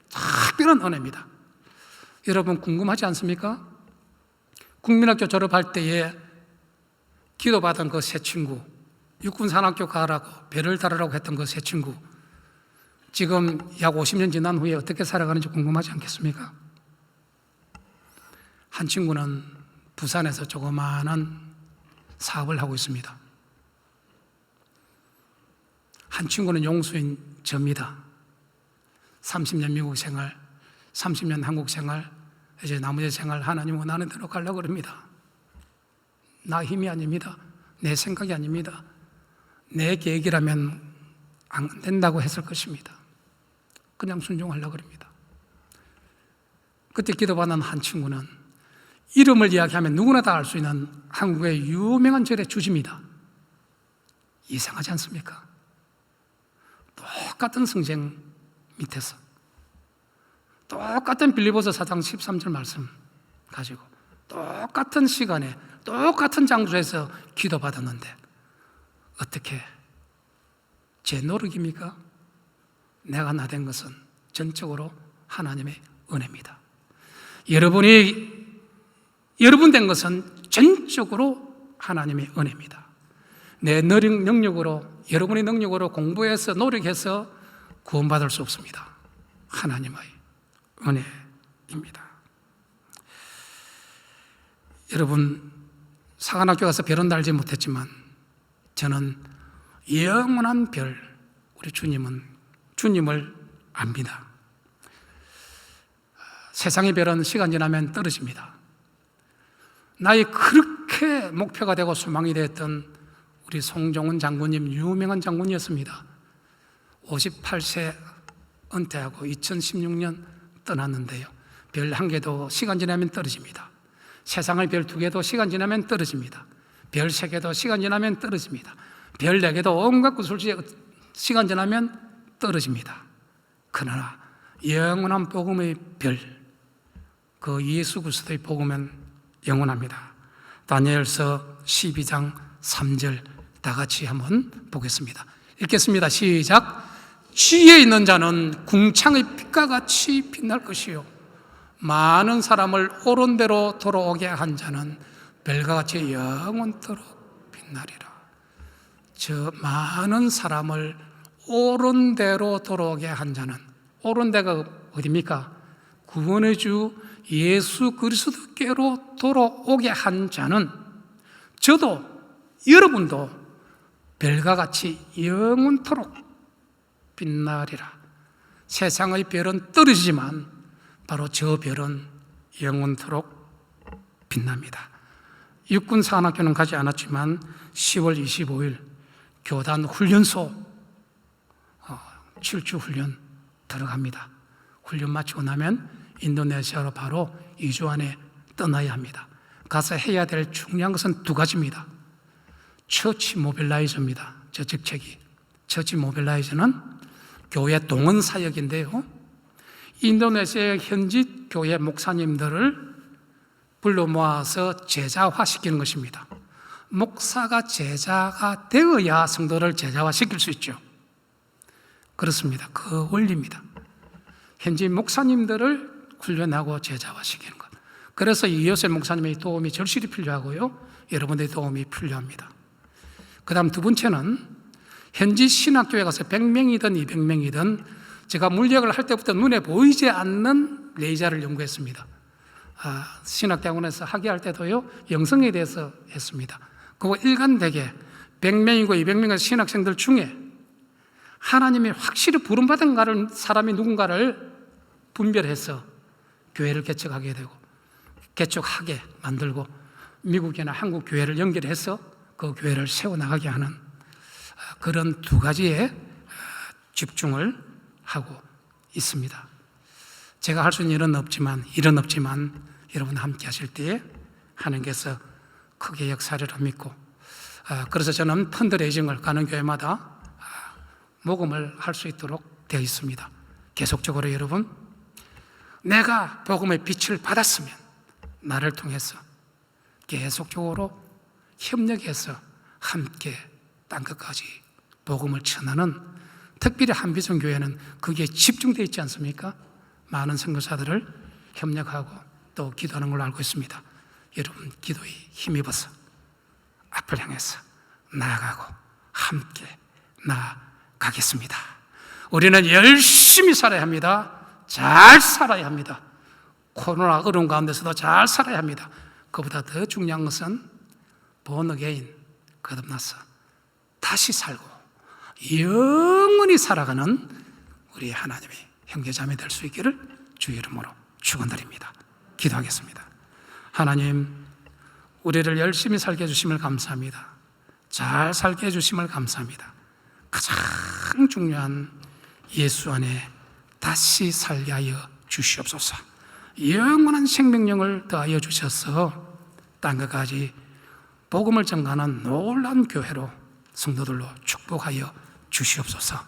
Speaker 1: 특별한 은혜입니다. 여러분 궁금하지 않습니까? 국민학교 졸업할 때에 기도받은 그 새 친구, 육군산학교 가라고 배를 달으라고 했던 그 새 친구, 지금 약 50년 지난 후에 어떻게 살아가는지 궁금하지 않겠습니까? 한 친구는 부산에서 조그마한 사업을 하고 있습니다. 한 친구는 용수인 접니다. 30년 미국 생활, 30년 한국 생활, 이제 나머지 생활 하나님 원하는 대로 가려고 그럽니다. 나 힘이 아닙니다. 내 생각이 아닙니다. 내 계획이라면 안 된다고 했을 것입니다. 그냥 순종하려고 그럽니다. 그때 기도받는 한 친구는 이름을 이야기하면 누구나 다 알 수 있는 한국의 유명한 절의 주지입니다. 이상하지 않습니까? 똑같은 성경 밑에서 똑같은 빌립보서 4장 13절 말씀 가지고 똑같은 시간에 똑같은 장소에서 기도받았는데 어떻게 제 노력입니까? 내가 나된 것은 전적으로 하나님의 은혜입니다. 여러분 된 것은 전적으로 하나님의 은혜입니다. 내 능력으로, 여러분의 능력으로 공부해서 노력해서 구원받을 수 없습니다. 하나님의 은혜입니다. 여러분, 사관학교 가서 별은 달지 못했지만 저는 영원한 별, 우리 주님을 압니다. 세상의 별은 시간 지나면 떨어집니다. 나의 그렇게 목표가 되고 소망이 되었던 우리 송종훈 장군님, 유명한 장군이었습니다. 58세 은퇴하고 2016년 떠났는데요. 별 한 개도 시간 지나면 떨어집니다. 세상의 별 두 개도 시간 지나면 떨어집니다. 별 세 개도 시간 지나면 떨어집니다. 별 네 개도 온갖 구슬주에 시간 지나면 떨어집니다. 그러나 영원한 복음의 별, 그 예수 그리스도의 복음은 영원합니다. 다니엘서 12장 3절 다 같이 한번 보겠습니다. 읽겠습니다. 시작. 지혜 있는 자는 궁창의 빛과 같이 빛날 것이요 많은 사람을 옳은 대로 돌아오게 한 자는 별과 같이 영원토록 빛나리라. 저 많은 사람을 옳은 대로 돌아오게 한 자는, 옳은 데가 어디입니까? 구원의 주 예수 그리스도께로 돌아오게 한 자는 저도 여러분도 별과 같이 영원토록 빛나리라. 세상의 별은 떨어지지만 바로 저 별은 영원토록 빛납니다. 육군사관학교는 가지 않았지만 10월 25일 교단 훈련소 7주 훈련 들어갑니다. 훈련 마치고 나면 인도네시아로 바로 2주 안에 떠나야 합니다. 가서 해야 될 중요한 것은 두 가지입니다. 처치 모빌라이저입니다. 저 직책이. 처치 모빌라이저는 교회 동원 사역인데요. 인도네시아의 현지 교회 목사님들을 불러 모아서 제자화시키는 것입니다. 목사가 제자가 되어야 성도를 제자화시킬 수 있죠. 그렇습니다. 그 원리입니다. 현지 목사님들을 훈련하고 제자화시키는 것. 그래서 이요셉 목사님의 도움이 절실히 필요하고요. 여러분의 도움이 필요합니다. 그 다음 두 번째는 현지 신학교에 가서 100명이든 200명이든 제가 물리학을 할 때부터 눈에 보이지 않는 레이저를 연구했습니다. 신학대학원에서 학위할 때도요, 영성에 대해서 했습니다. 그거 일관되게 100명이고 200명의 신학생들 중에 하나님이 확실히 부름받은 사람이 누군가를 분별해서 교회를 개척하게 되고 개척하게 만들고 미국이나 한국 교회를 연결해서 그 교회를 세워나가게 하는 그런 두 가지에 집중을 하고 있습니다. 제가 할 수 있는 일은 없지만 여러분 함께 하실 때에 하나님께서 크게 역사를 믿고 그래서 저는 펀드레이징을 가는 교회마다 모금을 할 수 있도록 되어 있습니다. 계속적으로 여러분, 내가 복음의 빛을 받았으면 나를 통해서 계속적으로 협력해서 함께 땅끝까지 복음을 전하는, 특별히 한비전 교회는 거기에 집중되어 있지 않습니까? 많은 선교사들을 협력하고 또 기도하는 걸로 알고 있습니다. 여러분 기도에 힘입어서 앞을 향해서 나아가고 함께 나아가겠습니다. 우리는 열심히 살아야 합니다. 잘 살아야 합니다. 코로나 어려운 가운데서도 잘 살아야 합니다. 그보다 더 중요한 것은 born again, 거듭나서 다시 살고 영원히 살아가는 우리 하나님의 형제자매 될 수 있기를 주의 이름으로 축원드립니다. 기도하겠습니다. 하나님, 우리를 열심히 살게 해주심을 감사합니다. 잘 살게 해주심을 감사합니다. 가장 중요한 예수 안에 다시 살게 하여 주시옵소서. 영원한 생명력을 더하여 주셔서 땅끝까지 복음을 전가하는 놀라운 교회로 성도들로 축복하여 주시옵소서.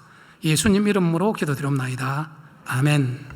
Speaker 1: 예수님 이름으로 기도드리옵나이다. 아멘.